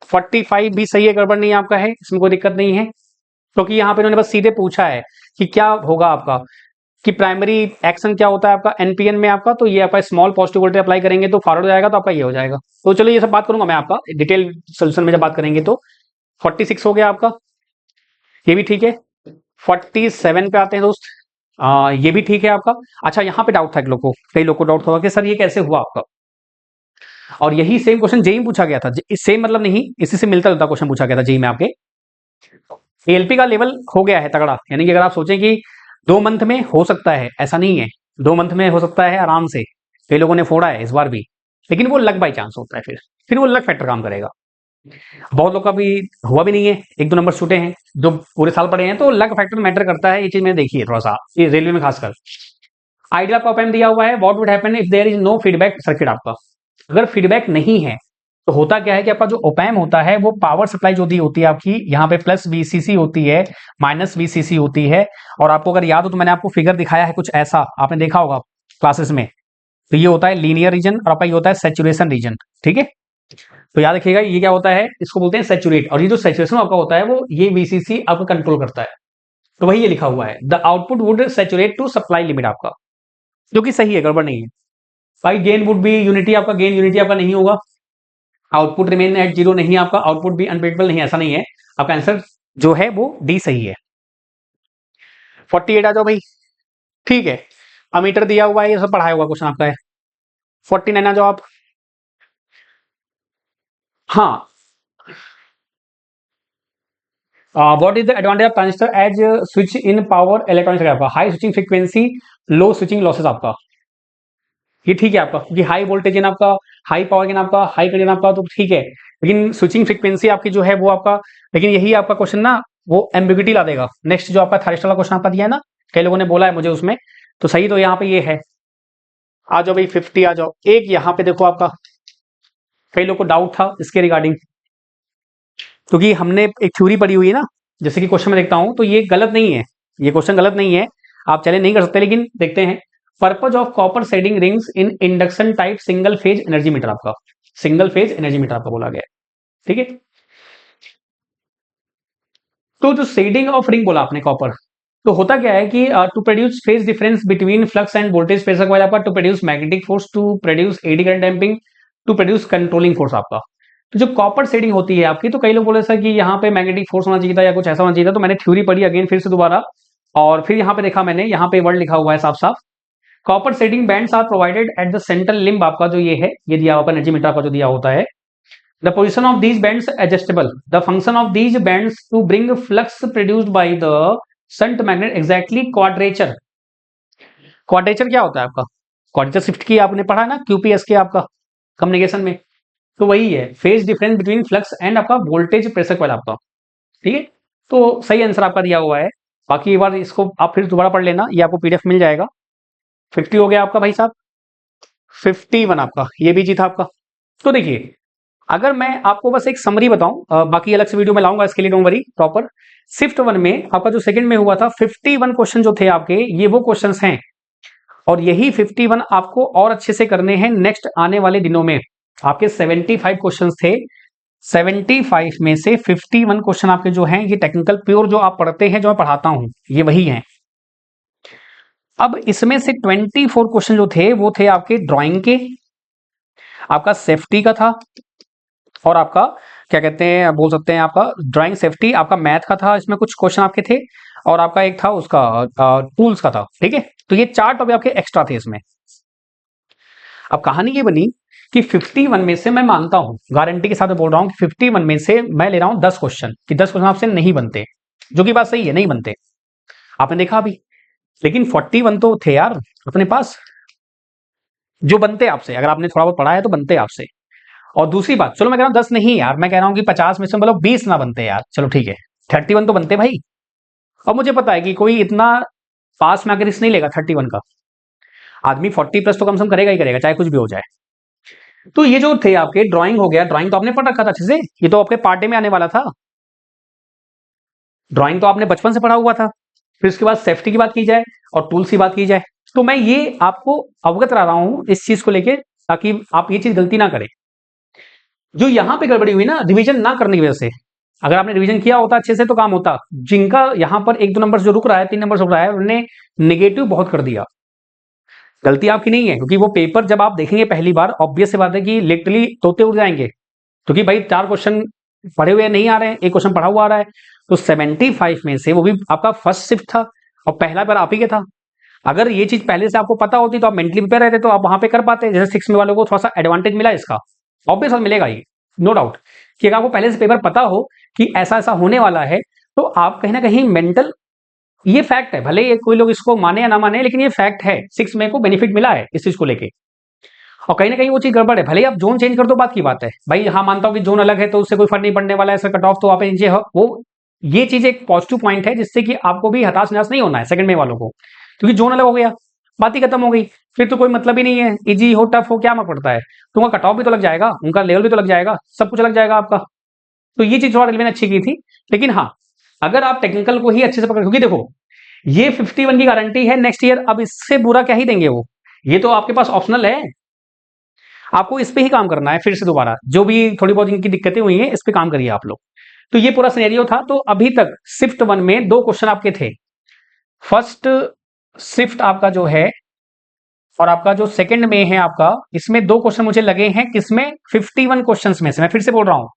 45 भी सही है, गड़बड़ नहीं है आपका, है इसमें कोई दिक्कत नहीं है, क्योंकि यहाँ पे इन्होंने बस सीधे पूछा है कि क्या होगा आपका, कि प्राइमरी एक्शन क्या होता है आपका एनपीएन में आपका। तो ये आपका स्मॉल पॉजिटिव वोल्टेज अप्लाई करेंगे तो फॉरवर्ड हो जाएगा, तो आपका ये हो जाएगा। तो चलो ये सब बात करूंगा मैं आपका डिटेल सोल्यूशन में जब बात करेंगे। तो 46 हो गया आपका, ये भी ठीक है। 47 पे आते हैं दोस्त, ये भी ठीक है आपका। अच्छा, यहाँ पे डाउट था कई लोग को डाउट होगा कि सर ये कैसे हुआ आपका, और यही सेम क्वेश्चन जेई में पूछा गया था। सेम मतलब नहीं, इसी से मिलता जुलता क्वेश्चन पूछा गया था जेई में आपके। एएलपी का लेवल हो गया है तगड़ा, यानी कि अगर आप सोचें कि 2 मंथ में हो सकता है, ऐसा नहीं है, 2 मंथ में हो सकता है आराम से। कई लोगों ने फोड़ा है इस बार भी, लेकिन वो लक बाई चांस होता है, फिर वो लक फैक्टर काम करेगा। बहुत लोग का भी हुआ भी नहीं है, 1-2 नंबर छूटे हैं जो पूरे साल पड़े हैं। तो लक फैक्टर मैटर करता है, ये चीज मैंने देखी है थोड़ा सा, ये रेलवे में खासकर। आइडियल आपका ओपन दिया हुआ है, what would happen if there is no feedback circuit आपका। अगर फीडबैक नहीं है तो होता क्या है कि आपका जो ओपैम होता है वो पावर सप्लाई जो दी होती है आपकी, यहाँ पे प्लस वीसीसी होती है, माइनस वीसीसी होती है। और आपको अगर याद हो तो मैंने आपको फिगर दिखाया है कुछ ऐसा, आपने देखा होगा क्लासेस में। तो ये होता है लीनियर रीजन और आपका ये होता है सैचुरेशन रीजन, ठीक है। तो याद रखिएगा ये क्या होता है, इसको बोलते हैं सैचुरेट। और ये जो सैचुरेशन आपका होता है वो ये वीसीसी आपका कंट्रोल करता है। तो वही ये लिखा हुआ है, the output would saturate to supply limit आपका, जो कि सही है, गड़बड़ नहीं है भाई। गेन वुड बी यूनिटी, आपका गेन यूनिटी आपका नहीं होगा। आउटपुट रिमेन एट 0 नहीं, आपका आउटपुट भी अनप्रेडिक्टेबल नहीं, ऐसा नहीं है। आपका आंसर जो है वो डी सही है। 48 आ जाओ भाई, ठीक है। अमीटर दिया हुआ है, ये सब पढ़ाया हुआ क्वेश्चन आपका है। 49 आ जाओ आप। हाँ, what is the advantage of transistor as switch in power electronics आपका, high switching frequency, low switching losses आपका। ये ठीक है आपका, क्योंकि हाई वोल्टेज इन आपका, हाई पावर इन आपका, हाई करंट आपका, तो ठीक है। लेकिन स्विचिंग फ्रीक्वेंसी आपकी जो है वो आपका, लेकिन यही आपका क्वेश्चन ना वो एम्बिग्यूटी ला देगा। नेक्स्ट जो आपका थर्स्ट वाला क्वेश्चन आपका दिया है ना, कई लोगों ने बोला है मुझे उसमें, तो सही तो यहाँ पे ये है। आ जाओ भाई 50 आ जाओ। एक यहाँ पे देखो आपका, कई लोग को डाउट था इसके रिगार्डिंग, क्योंकि हमने एक थ्योरी पढ़ी हुई है ना, जैसे कि क्वेश्चन में देखता हूं तो ये गलत नहीं है, ये क्वेश्चन गलत नहीं है, आप चैलेंज नहीं कर सकते, लेकिन देखते हैं। Purpose of copper shading rings in induction type single phase energy meter आपका, सिंगल फेज एनर्जी मीटर आपका बोला गया है, ठीक है। तो जो शेडिंग ऑफ रिंग बोला आपने कॉपर, तो होता क्या है कि to produce phase difference between flux and voltage pressure coil आपका, to produce magnetic force, to produce eddy current damping, to produce controlling force आपका। तो जो कॉपर शेडिंग होती है आपकी, तो कई लोग बोले सर कि यहाँ पे मैग्नेटिक फोर्स होना चाहिए था या कुछ ऐसा होना चाहिए था। तो मैंने थ्योरी पढ़ी अगेन फिर से दोबारा, और फिर यहाँ पे देखा मैंने, यहाँ पे वर्ड लिखा हुआ है साफ साफ, copper shading bands are provided at the central limb आपका, जो ये है, ये दिया हुआ एनर्जी मीटर आपका जो दिया होता है। The position of these bands adjustable, the function of these bands to bring flux produced by the shunt magnet exactly quadrature. Quadrature क्या होता है आपका, क्वाड्रेचर शिफ्ट की आपने पढ़ा ना क्यूपीएस के आपका कम्युनिकेशन में, तो वही है phase difference between flux and आपका वोल्टेज प्रेशर कॉइल आपका, ठीक है। तो सही आंसर आपका दिया हुआ है। बाकी एक बार इसको आप फिर दोबारा पढ़ लेना, ये आपको पीडीएफ मिल जाएगा। 50 हो गया आपका भाई साहब, 51 आपका, ये भी जी था आपका। तो देखिए, अगर मैं आपको बस एक समरी बताऊं, बाकी अलग से वीडियो में लाऊंगा इसके लिए, don't worry. Proper shift one में आपका जो सेकंड में हुआ था 51 क्वेश्चन जो थे आपके, ये वो क्वेश्चंस हैं, और यही 51 आपको और अच्छे से करने हैं नेक्स्ट आने वाले दिनों में। आपके 75 क्वेश्चंस थे, 75 में से 51 क्वेश्चन आपके जो हैं ये टेक्निकल प्योर जो आप पढ़ते हैं, जो मैं पढ़ाता हूं, ये वही हैं। अब इसमें से 24 क्वेश्चन जो थे वो थे आपके ड्राइंग के, आपका सेफ्टी का था, और आपका क्या कहते हैं, बोल सकते हैं आपका ड्राइंग सेफ्टी, आपका मैथ का था, इसमें कुछ क्वेश्चन आपके थे, और आपका एक था उसका टूल्स का था, ठीक है। तो ये 4 टॉपिक आपके एक्स्ट्रा थे इसमें। अब कहानी ये बनी कि 51 में से मैं मानता हूं, गारंटी के साथ मैं बोल रहा हूं कि 51 में से मैं ले रहा हूं 10 क्वेश्चन, कि 10 क्वेश्चन आपसे नहीं बनते, जो कि बात सही है, नहीं बनते। आपने देखा अभी। लेकिन 41 तो थे यार अपने पास, जो बनते आपसे, अगर आपने थोड़ा बहुत पढ़ा है तो बनते आपसे। और दूसरी बात, चलो मैं कह रहा हूँ 10 नहीं यार, मैं कह रहा हूँ कि 50 में से मतलब 20 ना बनते यार, चलो ठीक है, 31 तो बनते भाई। अब मुझे पता है कि कोई इतना पास में आकर रिस्क नहीं लेगा 31 का। आदमी 40 प्लस तो कम से कम करेगा ही करेगा, चाहे कुछ भी हो जाए। तो ये जो थे आपके, ड्राइंग हो गया, ड्राइंग तो आपने पढ़ रखा था अच्छे से, ये तो आपके पार्ट डे में आने वाला था। ड्राइंग तो आपने बचपन से पढ़ा हुआ था। फिर उसके बाद सेफ्टी की बात की जाए और टूल्स की बात की जाए, तो मैं ये आपको अवगत करा रहा हूं इस चीज को लेके, ताकि आप ये चीज गलती ना करें। जो यहां पे गड़बड़ी हुई ना रिवीजन ना करने की वजह से, अगर आपने रिवीजन किया होता अच्छे से तो काम होता। जिनका यहां पर एक दो नंबर जो रुक रहा है, 3 नंबर रुक रहा है, उन्होंने निगेटिव बहुत कर दिया। गलती आपकी नहीं है, क्योंकि वो पेपर जब आप देखेंगे पहली बार, ऑब्वियस सी बात है कि लिटरली तोते उड़ जाएंगे। क्योंकि भाई 4 क्वेश्चन पढ़े हुए नहीं आ रहे हैं, एक क्वेश्चन पढ़ा हुआ आ रहा है। तो 75 में से वो भी आपका फर्स्ट शिफ्ट था और पहला बार आप ही के था। अगर ये चीज पहले से आपको पता होती तो आप मेंटली प्रिपेयर रहते, तो आप वहां पे कर पाते। जैसे 6 में वालों को थोड़ा सा एडवांटेज मिला इसका, ऑब्वियस मिलेगा ही, नो डाउट, कि अगर आपको पहले से पेपर पता हो कि ऐसा ऐसा होने वाला है, तो आप कहीं ना कहीं मेंटल, ये फैक्ट है, भले ये कोई लोग इसको माने या ना माने, लेकिन ये फैक्ट है, 6 में को बेनिफिट मिला है इस चीज को लेके। और कहीं ना कहीं वो चीज गड़बड़ है, भले ही आप जोन चेंज कर दो, बात की बात है भाई, हाँ मानता हूं कि जोन अलग है तो उससे कोई फर्क नहीं पड़ने वाला है, सर कट ऑफ तो आप नीचे हो वो, ये चीज एक पॉजिटिव पॉइंट है, जिससे कि आपको भी हताश निराश नहीं होना है सेकंड में वालों को, क्योंकि जोन अलग हो गया, बात ही खत्म हो गई। फिर तो कोई मतलब ही नहीं है, इजी हो टफ हो क्या मत पड़ता है, तो उनका कट ऑफ भी तो लग जाएगा, उनका लेवल भी तो लग जाएगा, सब कुछ लग जाएगा आपका। तो ये चीज थोड़ा रेलवे ने अच्छी की थी। लेकिन हाँ, अगर आप टेक्निकल को ही अच्छे से पकड़, क्योंकि देखो ये 51 की गारंटी है नेक्स्ट ईयर, अब इससे बुरा क्या ही देंगे वो, ये तो आपके पास ऑप्शनल है, आपको इस पे ही काम करना है। फिर से दोबारा जो भी थोड़ी बहुत इनकी दिक्कतें हुई हैं, इस पे काम करिए आप लोग। तो ये पूरा सिनेरियो था। तो अभी तक शिफ्ट 1 में 2 क्वेश्चन आपके थे। फर्स्ट शिफ्ट आपका जो है और आपका जो सेकंड में है आपका, इसमें 2 क्वेश्चन मुझे लगे हैं, किसमें, 51 क्वेश्चंस में से। मैं फिर से बोल रहा हूं,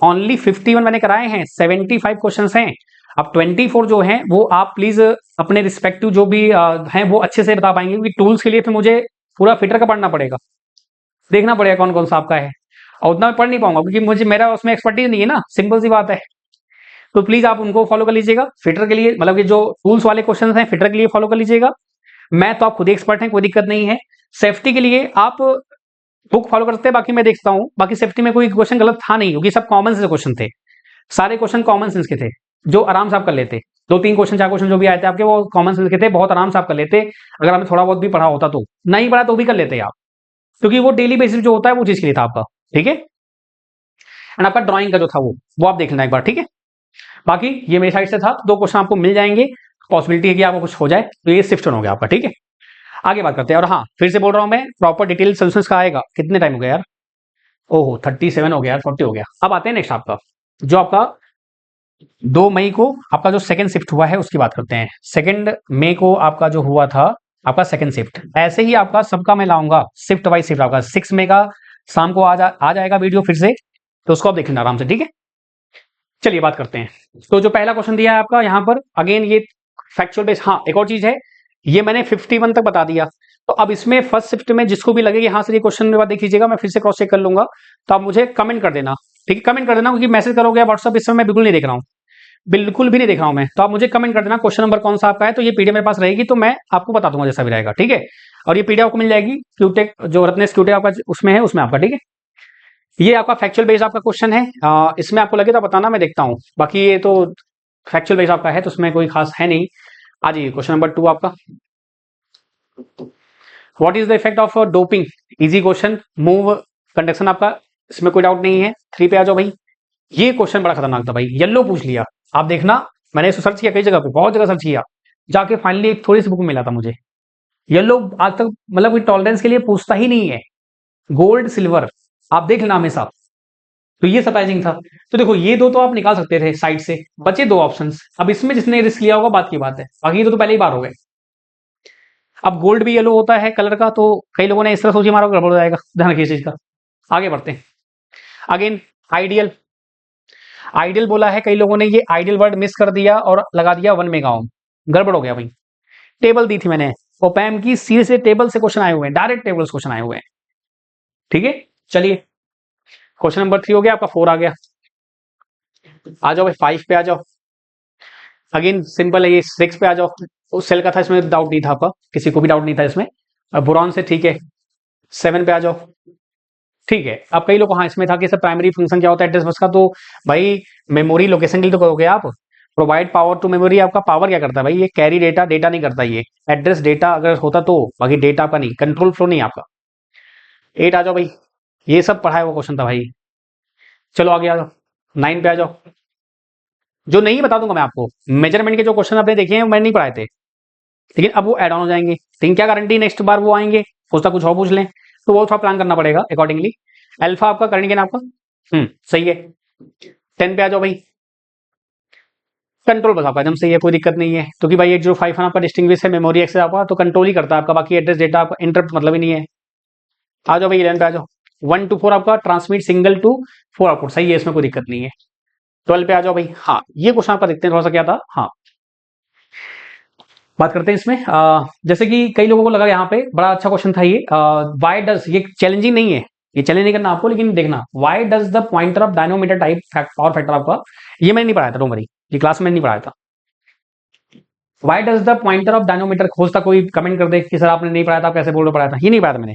ओनली 51 मैंने कराए हैं, 75 क्वेश्चंस हैं। अब 24 जो हैं वो आप प्लीज अपने रिस्पेक्टिव जो भी हैं वो अच्छे से बता पाएंगे, क्योंकि टूल्स के लिए फिर मुझे पूरा फिटर का पढ़ना पड़ेगा, देखना पड़ेगा कौन कौन सा आपका है, और उतना मैं पढ़ नहीं पाऊंगा क्योंकि मुझे, मेरा उसमें एक्सपर्टीज नहीं है ना, सिंपल सी बात है। तो प्लीज आप उनको फॉलो कर लीजिएगा फिटर के लिए, मतलब कि जो टूल्स वाले क्वेश्चन हैं फिटर के लिए फॉलो कर लीजिएगा। मैं तो आप खुद ही एक्सपर्ट हैं, कोई दिक्कत नहीं है। सेफ्टी के लिए आप बुक फॉलो करते हैं, बाकी मैं देखता हूँ, बाकी सेफ्टी में कोई क्वेश्चन गलत था नहीं, क्योंकि सब कॉमन सेंस क्वेश्चन थे, सारे क्वेश्चन कॉमन सेंस के थे, जो आराम से आप कर लेते। 2-3 क्वेश्चन 4 क्वेश्चन जो भी आए थे आपके, वो कॉमन सेंस के थे, बहुत आराम से आप कर लेते। अगर आपने थोड़ा बहुत भी पढ़ा होता तो, नहीं पढ़ा तो भी कर लेते आप, क्योंकि वो डेली बेसिस जो होता है वो चीज के लिए था आपका, ठीक है। एंड आपका ड्राइंग का जो था वो आप देख लेना एक बार, ठीक है। बाकी ये मेरी साइड से था, 2 क्वेश्चन आपको मिल जाएंगे, पॉसिबिलिटी है कि आपको कुछ हो जाए, तो ये शिफ्ट हो गया आपका, ठीक है। आगे बात करते हैं। और हाँ, फिर से बोल रहा हूं मैं, प्रॉपर डिटेल सोल्यूशन का आएगा। कितने टाइम हो गया यार, ओहो 37 हो गया यार, 40 हो गया। अब आते हैं नेक्स्ट आपका, जो आपका 2 मई को आपका जो सेकंड शिफ्ट हुआ है उसकी बात करते हैं। 2 मई को आपका जो हुआ था आपका सेकंड शिफ्ट, ऐसे ही आपका सबका मैं लाऊंगा शिफ्ट वाइज शिफ्ट। आपका 6 मई का शाम को आ जाएगा वीडियो फिर से, तो उसको आप देख लेना आराम से, ठीक है। चलिए बात करते हैं। तो जो पहला क्वेश्चन दिया है आपका यहाँ पर, अगेन ये फैक्चुअल बेस। हाँ, एक और चीज है, ये मैंने 51 तक बता दिया, तो अब इसमें फर्स्ट शिफ्ट में जिसको भी लगे कि हाँ सर ये क्वेश्चन मेरे बाद देख लीजिएगा, मैं फिर से क्रॉस चेक कर लूंगा, तो आप मुझे कमेंट कर देना, ठीक है। कमेंट कर देना, क्योंकि मैसेज करोगे व्हाट्सअप, इस समय मैं बिल्कुल नहीं देख रहा हूँ, बिल्कुल भी नहीं देख रहा हूं मैं, तो आप मुझे कमेंट कर देना क्वेश्चन नंबर कौन सा आपका है, तो ये पीडीएफ मेरे पास रहेगी, तो मैं आपको बता दूंगा जैसा भी रहेगा, ठीक है। और ये पीडीएफ आपको मिल जाएगी क्यूटेक, जो रत्नेश क्यूटेक आपका उसमें है, उसमें आपका, ठीक है। ये आपका फैक्चुअल बेस्ड आपका क्वेश्चन है, इसमें आपको लगे तो बताना, मैं देखता हूँ। बाकी ये तो फैक्चुअल बेस्ड आपका है, तो उसमें कोई खास है नहीं। आ जाइए क्वेश्चन नंबर 2 आपका, what is the effect of doping, easy question, move conduction आपका, इसमें कोई डाउट नहीं है। 3 पे आ जाओ भाई। ये क्वेश्चन बड़ा खतरनाक था भाई, येलो पूछ लिया, आप देखना। मैंने इसको सर्च किया कई जगह पे, बहुत जगह सर्च किया, जाके फाइनली एक थोड़ी सी बुक मिला था मुझे। येलो आज तक मतलब कोई टॉलरेंस के लिए पूछता ही नहीं है, गोल्ड सिल्वर आप देख लेना हमेशा। तो ये सरप्राइजिंग था। तो देखो ये दो तो आप निकाल सकते थे साइड से, बचे 2 ऑप्शंस। अब इसमें जिसने रिस्क लिया होगा बात की बात है, बाकी तो पहले ही बार हो गए। अब गोल्ड भी येलो होता है कलर का, तो कई लोगों ने इस तरह सोची मारा गड़बड़ हो जाएगा, ध्यान रखिए इस चीज का। आगे बढ़ते हैं। अगेन आइडियल, आइडियल बोला है कई लोगों ने, ये आइडियल वर्ड मिस कर दिया और लगा दिया 1 मेगा ओम, गड़बड़ हो गया भाई। टेबल दी थी मैंने, ओपैम की सीरीज से टेबल से क्वेश्चन आए हुए हैं, डायरेक्ट टेबल से क्वेश्चन आए हुए हैं, ठीक है। चलिए क्वेश्चन नंबर 3 हो गया आपका, 4 आ गया। आ जाओ भाई 5 पे आ जाओ। अगेन सिंपल है, ये 6 पे आ जाओ। उस सेल का था, इसमें डाउट नहीं था आपका, किसी को भी डाउट नहीं था इसमें। अब बोरॉन से ठीक है, 7 पे आ जाओ। ठीक है, अब कई लोग, हाँ इसमें था कि सर प्राइमरी फंक्शन क्या होता है एड्रेस बस का, तो भाई मेमोरी लोकेशन के लिए तो करोगे आप। प्रोवाइड पावर टू मेमोरी, आपका पावर क्या करता है भाई, ये कैरी डेटा, डेटा नहीं करता ये। एड्रेस डेटा अगर होता तो, बाकी डेटा का नहीं, कंट्रोल फ्लो नहीं आपका। 8 आ जाओ भाई, ये सब पढ़ाया हुआ क्वेश्चन था भाई। चलो आगे आ जाओ, 9 पे आ जाओ। जो नहीं बता दूंगा मैं आपको, मेजरमेंट के जो क्वेश्चन आपने देखे हैं मैंने नहीं पढ़ाए थे, लेकिन अब वो एड ऑन हो जाएंगे, लेकिन क्या गारंटी नेक्स्ट बार वो आएंगे, सोचता कुछ और पूछ लें, तो वो थोड़ा प्लान करना पड़ेगा अकॉर्डिंगली। अल्फा आपका करेंगे ना आपका, सही है। 10 पे आ जाओ भाई, कंट्रोल बस आपका एकदम सही है, कोई दिक्कत नहीं है, क्योंकि भाई 805 है आपका डिस्टिंग्विश है मेमोरी एक्सेस आपका, तो कंट्रोल ही करता है आपका, बाकी एड्रेस डेटा आपका इंटरप्ट मतलब ही नहीं है। आ जाओ भाई 11 पे आ जाओ, 1 to 4 आपका ट्रांसमिट सिंगल टू 4 आउटपुट, सही है, इसमें कोई दिक्कत नहीं है। 12 पे आ जाओ भाई, हाँ ये क्वेश्चन आपका देखते हैं थोड़ा सा क्या था, हाँ बात करते हैं इसमें। जैसे कि कई लोगों को लगा यहाँ पे बड़ा अच्छा क्वेश्चन था ये, वाई डज, ये चैलेंजिंग नहीं है, ये चैलेंज नहीं करना आपको, लेकिन देखना Y does the pointer of dynamometer type power factor आपका, ये मैंने नहीं पढ़ाया था डोमरी, ये क्लास में नहीं पढ़ाया था। Y does the pointer of dynamometer, खोजता कोई कमेंट कर दे कि सर आपने नहीं पढ़ाया था, आप कैसे बोल रहे पढ़ाया था, ये नहीं पढ़ाया था मैंने।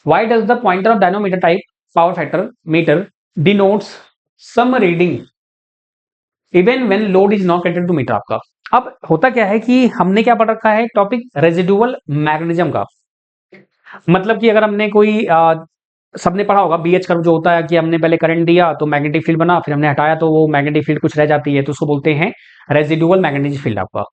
Why does the pointer of dynamometer type power factor meter denotes some reading even when load is not connected to meter आपका। अब होता क्या है कि हमने क्या पढ़ रखा है टॉपिक, रेजिडुअल मैग्नेटिज्म का, मतलब कि अगर हमने कोई सबने पढ़ा होगा बीएच कर्व जो होता है, कि हमने पहले करंट दिया तो मैग्नेटिक फील्ड बना, फिर हमने हटाया तो वो मैग्नेटिक फील्ड कुछ रह जाती है, तो उसको बोलते हैं रेजिडुअल मैग्नेटिक फील्ड आपका।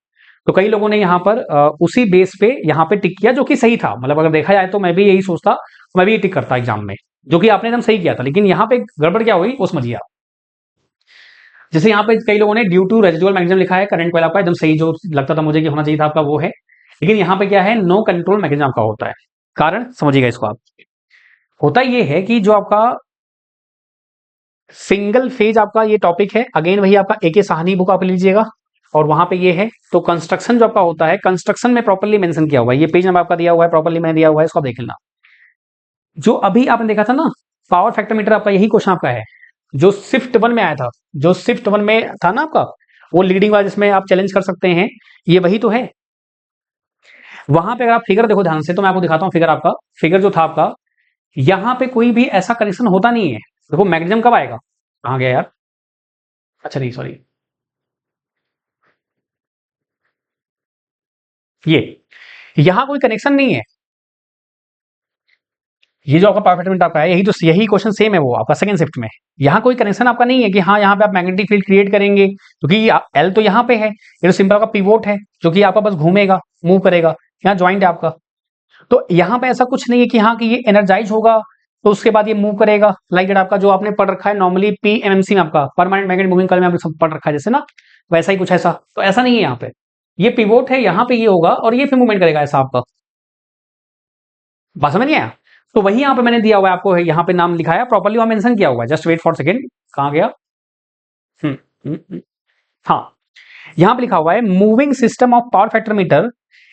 तो कई लोगों ने यहाँ पर उसी बेस पे यहाँ पे टिक किया, जो कि सही था, मतलब अगर देखा जाए तो मैं भी यही सोचता, मैं भी ये टिक करता एग्जाम में, जो कि आपने एकदम सही किया था, लेकिन यहाँ पे गड़बड़ क्या हुई वो समझिए आप। जैसे यहाँ पे कई लोगों ने ड्यू टू रेजिडुअल मैग्नेटिज्म लिखा है, करंट कॉइल आपका एकदम सही, जो लगता था मुझे कि होना चाहिए था आपका वो है, लेकिन यहाँ पे क्या है, नो कंट्रोल मैग्नेटिज्म आपका होता है। कारण समझिएगा इसको आप, होता ये है कि जो आपका सिंगल फेज आपका ये टॉपिक है, अगेन वही आपका एके साहनी बुक आप लीजिएगा, और वहां पे ये है, तो कंस्ट्रक्शन जो आपका होता है, कंस्ट्रक्शन में प्रॉपर्ली मेंशन किया हुआ है, ये पेज नंबर आपका दिया हुआ है, प्रॉपर्ली मैंने दिया हुआ है, इसको आप देख लेना। जो अभी आपने देखा था ना पावर फैक्टर मीटर आपका, यही क्वेश्चन आपका है, जो शिफ्ट 1 में आया था, जो शिफ्ट 1 में था ना आपका, वो लीडिंग वाला जिसमें आप चैलेंज कर सकते हैं, ये वही तो है। वहां पे अगर आप फिगर देखो ध्यान से, तो मैं आपको दिखाता हूं फिगर, आपका फिगर जो था आपका, यहां पे कोई भी ऐसा कनेक्शन होता नहीं है। देखो मैग्नेटिज्म कब आएगा, कहां गया यार, अच्छा नहीं सॉरी, ये यहां कोई कनेक्शन नहीं है, ये जो आपका पावर फैक्टर आपका है, यही तो यही क्वेश्चन सेम है वो आपका सेकंड शिफ्ट में। यहाँ कोई कनेक्शन आपका नहीं है कि हाँ यहाँ पे आप मैग्नेटिक फील्ड क्रिएट करेंगे, क्योंकि एल तो यहाँ पे है, ये तो सिंपल आपका पिवोट है, जो कि आपका बस घूमेगा, मूव करेगा, यहाँ ज्वाइंट है आपका। तो यहाँ पे ऐसा कुछ नहीं है कि हाँ कि ये एनर्जाइज होगा तो उसके बाद ये मूव करेगा, लाइक दैट आपका जो आपने पढ़ रखा है नॉर्मली पीएमएमसी में, आपका परमानेंट मैग्नेटिक मूविंग कॉइल में आपने सब पढ़ रखा है जैसे ना, वैसा ही कुछ ऐसा, तो ऐसा नहीं है यहाँ पे, ये पिवोट है, यहाँ पे ये होगा और ये फिर मूवमेंट करेगा ऐसा आपका। बात समझ नहीं आया, तो वही यहाँ पे मैंने दिया हुआ है आपको, यहाँ पे नाम लिखा है प्रॉपर्ली, वहां मेंशन किया हुआ है, जस्ट वेट फॉर सेकंड, कहाँ गया, हम्म हाँ यहाँ पे लिखा हुआ है moving system of power factor meter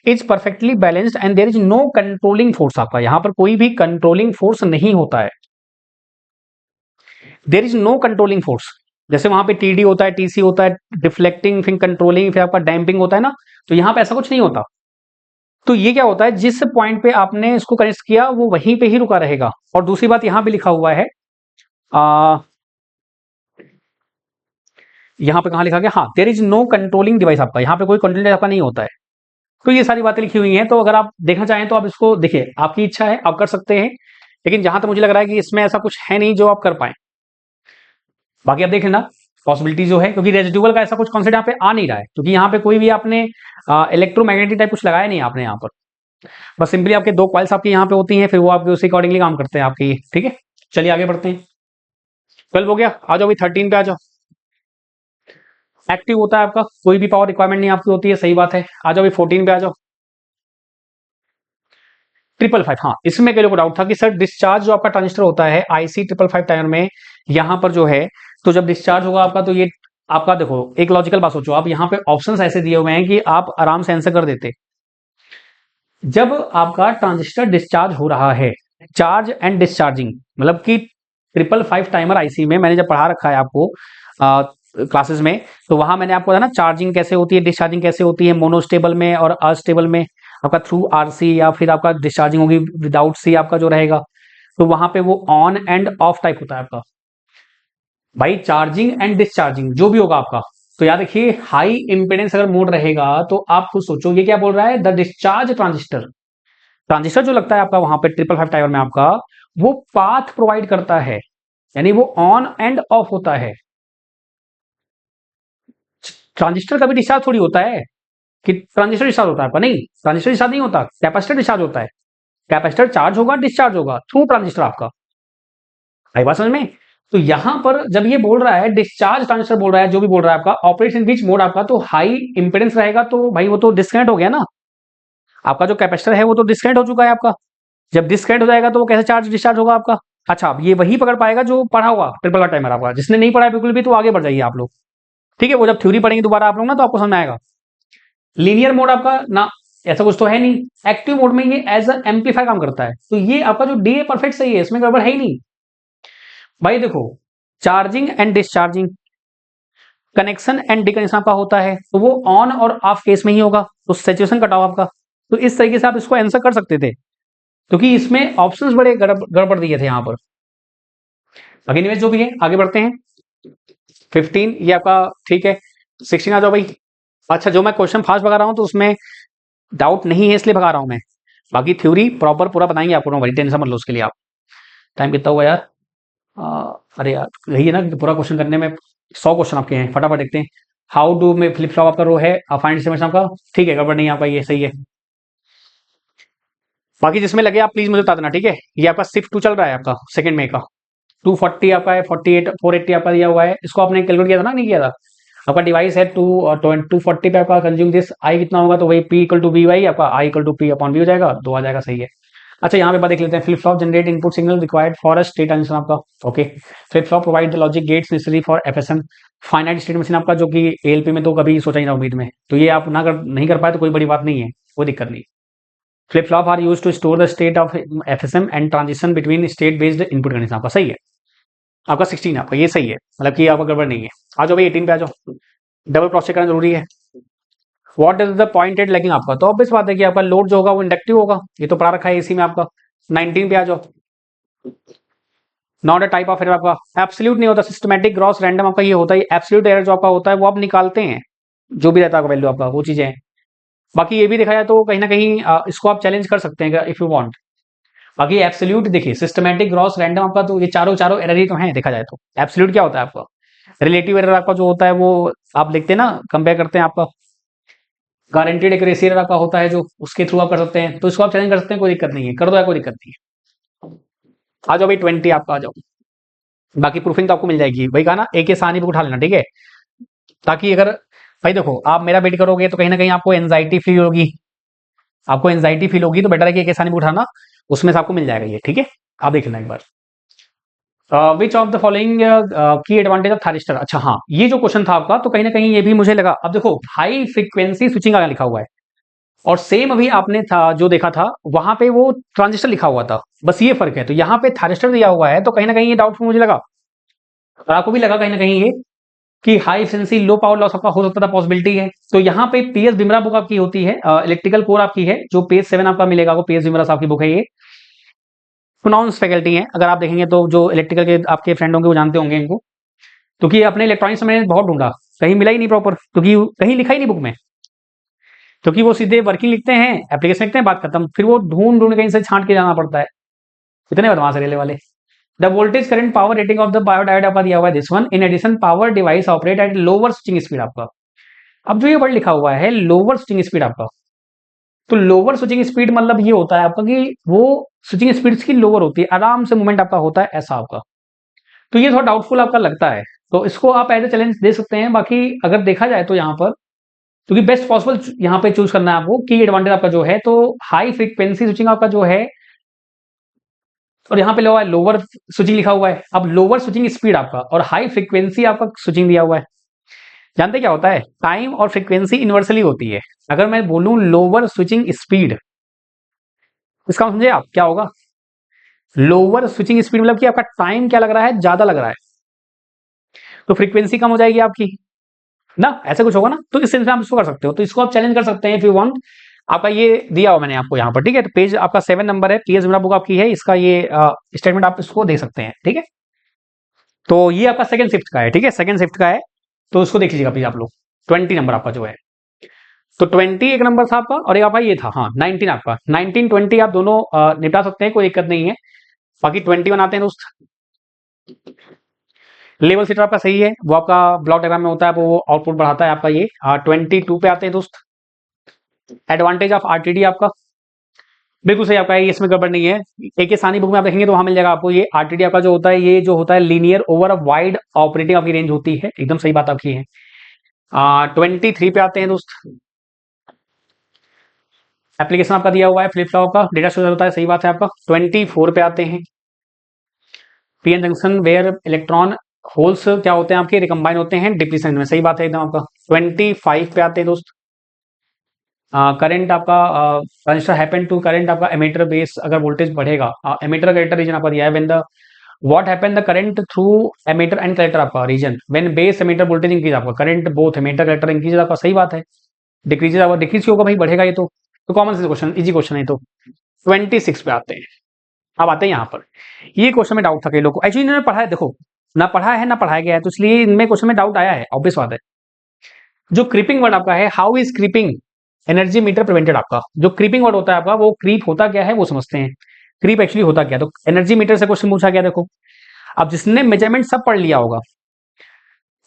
is perfectly balanced and there is no controlling force, आपका यहाँ पर कोई भी कंट्रोलिंग फोर्स नहीं होता है, there is no controlling force. जैसे वहां पे टीडी होता है, टीसी होता है, डिफ्लेक्टिंग, फिर कंट्रोलिंग, फिर आपका डैम्पिंग होता है ना, तो यहाँ पे ऐसा कुछ नहीं होता। तो ये क्या होता है, जिस पॉइंट पे आपने इसको कनेक्ट किया वो वहीं पे ही रुका रहेगा। और दूसरी बात यहाँ पे लिखा हुआ है, यहाँ पे कहाँ लिखा गया, हाँ there is no controlling device, आपका यहाँ पे कोई कंट्रोल डिवाइस आपका नहीं होता है। तो ये सारी बातें लिखी हुई हैं, तो अगर आप देखना चाहें तो आप इसको देखिए, आपकी इच्छा है आप कर सकते हैं, लेकिन जहां तक मुझे लग रहा है कि इसमें ऐसा कुछ है नहीं जो आप कर पाए, बाकी आप देख लेना पॉसिबिलिटी जो है, क्योंकि रेजिडुअल का ऐसा कुछ कॉन्सेप्ट यहाँ पे आ नहीं रहा है, क्योंकि यहाँ पे कोई भी आपने इलेक्ट्रोमैग्नेटिक टाइप कुछ लगाया नहीं आपने यहाँ पर, बस सिंपली आपके दो कॉइल्स आपकी यहाँ पे होती हैं, फिर वो आपके उसी अकॉर्डिंगली काम करते हैं आपके, ठीक है। चलिए आगे बढ़ते हैं, 12 हो गया, आ जाओ भाई 13 पे आ जाओ। एक्टिव होता है आपका, कोई भी पावर रिक्वायरमेंट नहीं आपकी होती है, सही बात है। आ जाओ भाई 14 पे आ जाओ, 555, हाँ इसमें कई लोगों को डाउट था कि सर डिस्चार्ज जो आपका ट्रांजिस्टर होता है आईसी 555 टाइमर में, यहाँ पर जो है, तो जब डिस्चार्ज होगा आपका, तो ये आपका देखो एक लॉजिकल बात सोचो आप, यहाँ पे ऑप्शंस ऐसे दिए हुए हैं कि आप आराम से आंसर कर देते। जब आपका ट्रांजिस्टर डिस्चार्ज हो रहा है, चार्ज एंड डिस्चार्जिंग, मतलब कि 555 टाइमर आईसी में मैंने जब पढ़ा रखा है आपको, क्लासेस में, तो वहां मैंने आपको बताया ना चार्जिंग कैसे होती है, डिस्चार्जिंग कैसे होती है, मोनोस्टेबल में और अस्टेबल में आपका थ्रू आरसी, या फिर आपका डिस्चार्जिंग होगी विदाउट सी आपका जो रहेगा, तो वहां पे वो ऑन एंड ऑफ टाइप होता है आपका। भाई चार्जिंग एंड डिस्चार्जिंग जो भी होगा आपका, तो याद रखिए हाई इंपेडेंस अगर मोड रहेगा तो आप खुद सोचो ये क्या बोल रहा है, द डिस्चार्ज ट्रांजिस्टर, ट्रांजिस्टर जो लगता है आपका वहां पे 555 टाइवर में आपका, वो पाथ प्रोवाइड करता है, यानी वो ऑन एंड ऑफ होता है। ट्रांजिस्टर का भी डिस्चार्ज थोड़ी होता है कि ट्रांजिस्टर डिस्चार्ज होता है आपका, नहीं, ट्रांजिस्टर डिस्चार्ज नहीं होता, कैपेसिटर डिस्चार्ज होता है। कैपेसिटर चार्ज होगा, डिस्चार्ज होगा थ्रू ट्रांजिस्टर आपका। आई बात समझ में? तो यहां पर जब ये बोल रहा है डिस्चार्ज ट्रांजिस्टर बोल रहा है, जो भी बोल रहा है आपका ऑपरेशन बीच मोड आपका, तो हाई इंपेडेंस रहेगा, तो भाई वो तो डिस्कनेक्ट हो गया ना, आपका जो कैपेसिटर है वो तो डिस्कनेक्ट हो चुका है आपका। जब डिस्कनेक्ट हो जाएगा तो वो कैसे चार्ज डिस्चार्ज होगा आपका? अच्छा, अब ये वही पकड़ पाएगा जो पढ़ा होगा ट्रिपल का टाइमर आपका, जिसने नहीं पढ़ा है बिल्कुल भी तो आगे बढ़ जाइए आप लोग, ठीक है, वो जब थ्योरी पढ़ेंगे दोबारा आप लोग ना तो आपको समझ में आएगा। लीनियर मोड आपका ना, ऐसा कुछ तो है नहीं। एक्टिव मोड में ये एज अ एम्पलीफायर काम करता है, तो ये आपका जो डी है परफेक्ट सही है, इसमें गड़बड़ है ही नहीं। भाई देखो, charging and discharging, connection and disconnection आपका होता है, तो वो ऑन और ऑफ केस में ही होगा, तो सैचुरेशन कट ऑफ आपका। तो इस तरीके से आप इसको आंसर कर सकते थे, क्योंकि इसमें ऑप्शंस बड़े गड़बड़ दिए थे यहाँ पर। बाकी एनीवेज जो भी है आगे बढ़ते हैं। 15 ये आपका ठीक है। 16 आ जाओ भाई। अच्छा, जो मैं क्वेश्चन फास्ट भगा रहा हूँ तो उसमें डाउट नहीं है इसलिए भगा रहा हूँ मैं, बाकी थ्योरी प्रॉपर पूरा बताएंगे आपको, नो भाई टेंशन मत लो उसके लिए आप। टाइम कितना हुआ यार? अरे यार यही है ना कि पूरा क्वेश्चन करने में 100 क्वेश्चन आपके हैं, फटाफट देखते हैं। हाउ डू में फ्लिप फ्लॉप आपका रो है, फाइंड एस्टिमेशन आपका ठीक है, गड़बड़ नहीं है आपका, ये सही है। बाकी जिसमें लगे आप प्लीज मुझे बता देना, ठीक है। ये आपका शिफ्ट 2 चल रहा है आपका सेकंड में का, 240 आपका है, 48 480 आपका दिया हुआ है, इसको आपने कैलकुलेट किया था ना, नहीं किया था? आपका डिवाइस है 240 पे आपका कंज्यूम दिस आई कितना होगा, तो वही P equal to B Y आपका I equal to P upon B हो जाएगा, 2 आ जाएगा, सही है। अच्छा, यहाँ पे बात देख लेते हैं, flip flop generate input signal required for a state transition आपका, okay. Flip flop provide the logic gates necessary for FSM, finite state machine आपका, जो कि एएलपी में तो कभी सोचा ही ना उम्मीद में, तो ये आप ना कर नहीं कर पाए तो कोई बड़ी बात नहीं है, कोई दिक्कत नहीं। Flip flop are use to store the state of FSM and transition between state based input condition आपका, सही है। आपका 16 आपका ये सही है, मतलब कि आपका गड़बड़ नहीं है। आ जाओ भाई 18 पे आ जाओ। डबल क्रॉस चेक करना जरूरी है। What is the pointed lagging आपका, तो ऑब्वियस बात है कि आपका लोड जो होगा वो इंडक्टिव होगा, ये तो पढ़ा रखा है इसी में आपका। 19 पे आ जाओ। Not a type of error आपका एब्सोल्यूट नहीं होता, सिस्टमैटिक ग्रॉस रैंडम आपका ये होता है, एब्सोल्यूट एरर जो आपका होता है वो आप निकालते हैं, जो भी रहता है वैल्यू आपका, वो चीजें हैं। बाकी ये भी देखा जाए तो कहीं ना कहीं इसको आप चैलेंज कर सकते हैं इफ यू वांट। बाकी एब्सोल्यूट देखिए, सिस्टमैटिक ग्रॉस रैंडम आपका, तो ये चारों चारों एरर ही तो हैं देखा जाए तो। एब्सोल्यूट क्या होता है आपका? रिलेटिव एरर आपका जो होता है वो आप लिखते हैं ना, कंपेयर करते हैं आपका। गारंटीड एक्यूरेसी एरर आपका होता है जो, उसके थ्रू आप कर सकते हैं, तो इसको आप चैलेंज कर सकते हैं, कोई दिक्कत नहीं है, कर दो, कोई दिक्कत नहीं है। आ जाओ भाई 20 आपका आ जाओ। बाकी प्रूफिंग तो आपको मिल जाएगी, वही कहा ना, एक ही सानी पे उठा लेना, ठीक है। ताकि अगर भाई देखो आप मेरा वेट करोगे तो कहीं ना कहीं आपको एंजाइटी फील होगी, आपको एंजाइटी फील होगी, तो बेटर है कि एक आसानी पे उठाना, उसमें से आपको मिल जाएगा ये, ठीक है। आप देख लेना एक बार। विच ऑफ द फॉलोइंग की एडवांटेज ऑफ थारिस्टर, अच्छा हाँ, ये जो क्वेश्चन था आपका, तो कहीं ना कहीं ये भी मुझे लगा। अब देखो हाई फ्रीक्वेंसी स्विचिंग का लिखा हुआ है, और सेम अभी आपने था जो देखा था वहां पे वो ट्रांजिस्टर लिखा हुआ था, बस ये फर्क है। तो यहाँ पे थारिस्टर दिया हुआ है, तो कहीं ना कहीं ये डाउटफुल मुझे लगा, और आपको भी लगा कहीं ना कहीं ये कि high efficiency low power loss आपका हो सकता था, पॉसिबिलिटी है। तो यहाँ पे पीएस बिमरा बुक आपकी होती है, इलेक्ट्रिकल कोर आपकी है, जो पेज 7 आपका मिलेगा, वो पीएस बिमरा साहब की बुक है ये। प्रोनाउंस फैकल्टी है, अगर आप देखेंगे तो जो इलेक्ट्रिकल के आपके फ्रेंड होंगे वो जानते होंगे इनको, क्योंकि अपने इलेक्ट्रॉनिक्स में बहुत ढूंढा, कहीं मिला ही नहीं प्रॉपर, क्योंकि कहीं लिखा ही नहीं बुक में, क्योंकि वो सीधे वर्किंग लिखते हैं, एप्लीकेशन लिखते हैं, बात खत्म, फिर वो ढूंढ ढूंढ कहीं से छांट के जाना पड़ता है। इतने बदमाश है रेले वाले। The voltage current power rating of the biodiode आपका दिया हुआ है this one, in addition power device operate at lower switching speed आपका। अब जो ये वर्ड लिखा हुआ है लोअर स्विचिंग स्पीड आपका, तो लोअर स्विचिंग स्पीड मतलब ये होता है आपका कि वो स्विचिंग स्पीड की लोअर होती है, आराम से मूवमेंट आपका होता है ऐसा आपका। तो ये थोड़ा डाउटफुल आपका लगता है, तो इसको आप एज ए चैलेंज दे सकते हैं। बाकी अगर देखा जाए तो यहाँ पर, क्योंकि बेस्ट पॉसिबल यहाँ पे चूज करना है आपको, की एडवांटेज आपका जो है, तो हाई फ्रीक्वेंसी स्विचिंग आपका जो है, और यहाँ पे लिखा हुआ है लोअर स्विचिंग लिखा हुआ है। अब लोअर स्विचिंग स्पीड आपका और हाई फ्रीक्वेंसी आपका स्विचिंग दिया हुआ है, जानते क्या होता है? टाइम और फ्रीक्वेंसी इनवर्सली होती है। अगर मैं बोलूं लोअर स्विचिंग स्पीड, इसका मतलब समझे आप क्या होगा? लोअर स्विचिंग स्पीड मतलब कि आपका टाइम क्या लग रहा है, ज्यादा लग रहा है। तो फ्रीक्वेंसी कम हो जाएगी आपकी ना, ऐसा कुछ होगा ना। तो इस सेंस में आप इसको कर सकते हो, तो इसको आप चैलेंज कर सकते हैं इफ यू वांट। आपका ये दिया हुआ मैंने आपको यहाँ पर, ठीक है। तो पेज आपका 7 नंबर है, पीएस बुक आपकी है, इसका ये स्टेटमेंट आप इसको दे सकते हैं, ठीक है। तो ये आपका सेकंड शिफ्ट का है, ठीक है, सेकंड शिफ्ट का है। तो उसको देख लीजिएगा प्लीज आप लोग। 20 नंबर आपका जो है, तो 20 एक नंबर था आपका, और एक आपका ये था, हाँ 19 आपका, 19 20 आप दोनों निपटा सकते हैं, कोई दिक्कत नहीं है। बाकी 20 बनाते हैं दोस्त। लेवल सेटर आपका सही है, वो आपका ब्लॉक डायग्राम में होता है, वो आउटपुट बढ़ाता है आपका ये। 22 पे आते हैं दोस्त। एडवांटेज ऑफ आरटीडी आपका बिल्कुल सही आपका है, ये इसमें गड़बड़ नहीं है। एक सानी बुक में आप देखेंगे तो वहां मिल जाएगा आपको। ये आरटीडी आपका जो होता है, ये जो होता है linear over a wide operating आपकी रेंज होती है, एकदम सही बात आपकी है। 23 पे आते हैं दोस्त। एप्लीकेशन आपका दिया हुआ है फ्लिप फ्लॉप का, डेटा स्टोरेज होता है, सही बात है आपका। 24 पे आते हैं। PN junction where electron holes क्या होते हैं आपके, रिकम्बाइन होते हैं डिप्लीशन में, सही बात है एकदम आपका। 25 पे आते हैं दोस्त। करंट आपका ट्रांजिस्टर हैपन टू करंट आपका एमीटर बेस, अगर वोल्टेज बढ़ेगा, एमीटर कलेक्टर रीजन आपका दिया है। When the what happen the current through emitter and collector आपका region, when base emitter voltage increase आपका current both emitter collector increase आपका, सही बात है। डिक्रीज आपका डिक्रीज क्यों होगा भाई, बढ़ेगा ये तो common sense question, easy question है। तो 26 पे आते हैं। अब आते हैं यहाँ पर, ये क्वेश्चन में डाउट था कई लोगों को, एक्चुअली इन्होंने पढ़ा है, देखो ना पढ़ा है ना पढ़ाया गया है, तो इसलिए इनमें क्वेश्चन में डाउट आया है, ऑब्वियस बात है। जो क्रीपिंग वर्ड आपका है, how is creeping energy meter prevented, आपका जो क्रीपिंग वर्ड होता है आपका, वो क्रीप होता क्या है वो समझते हैं। क्रीप एक्चुअली होता क्या, तो एनर्जी मीटर से क्वेश्चन पूछा गया, देखो अब जिसने मेजरमेंट सब पढ़ लिया होगा,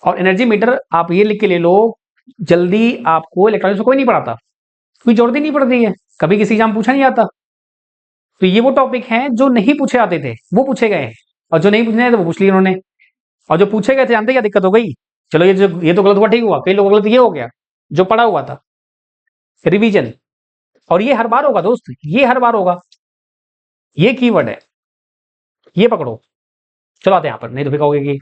और एनर्जी मीटर आप ये लिख के ले लो, जल्दी आपको इलेक्ट्रॉनिक्स में कोई नहीं पढ़ाता, कोई जरूरत ही नहीं पड़ती है, कभी किसी एग्जाम पूछा नहीं आता। तो ये वो टॉपिक हैं जो नहीं पूछे आते थे वो पूछे गए हैं, और जो नहीं पूछने थे वो पूछ लिए उन्होंने। और जो पूछे गए थे जानते क्या दिक्कत हो गई, चलो ये तो गलत हुआ, ठीक हुआ, कई लोगों गलत ये हो गया जो पढ़ा हुआ था, रिवीजन। और ये हर बार होगा दोस्त, ये हर बार होगा, ये कीवर्ड है, ये पकड़ो। चलो आते हैं यहाँ पर, नहीं तो फिर कहोगे कि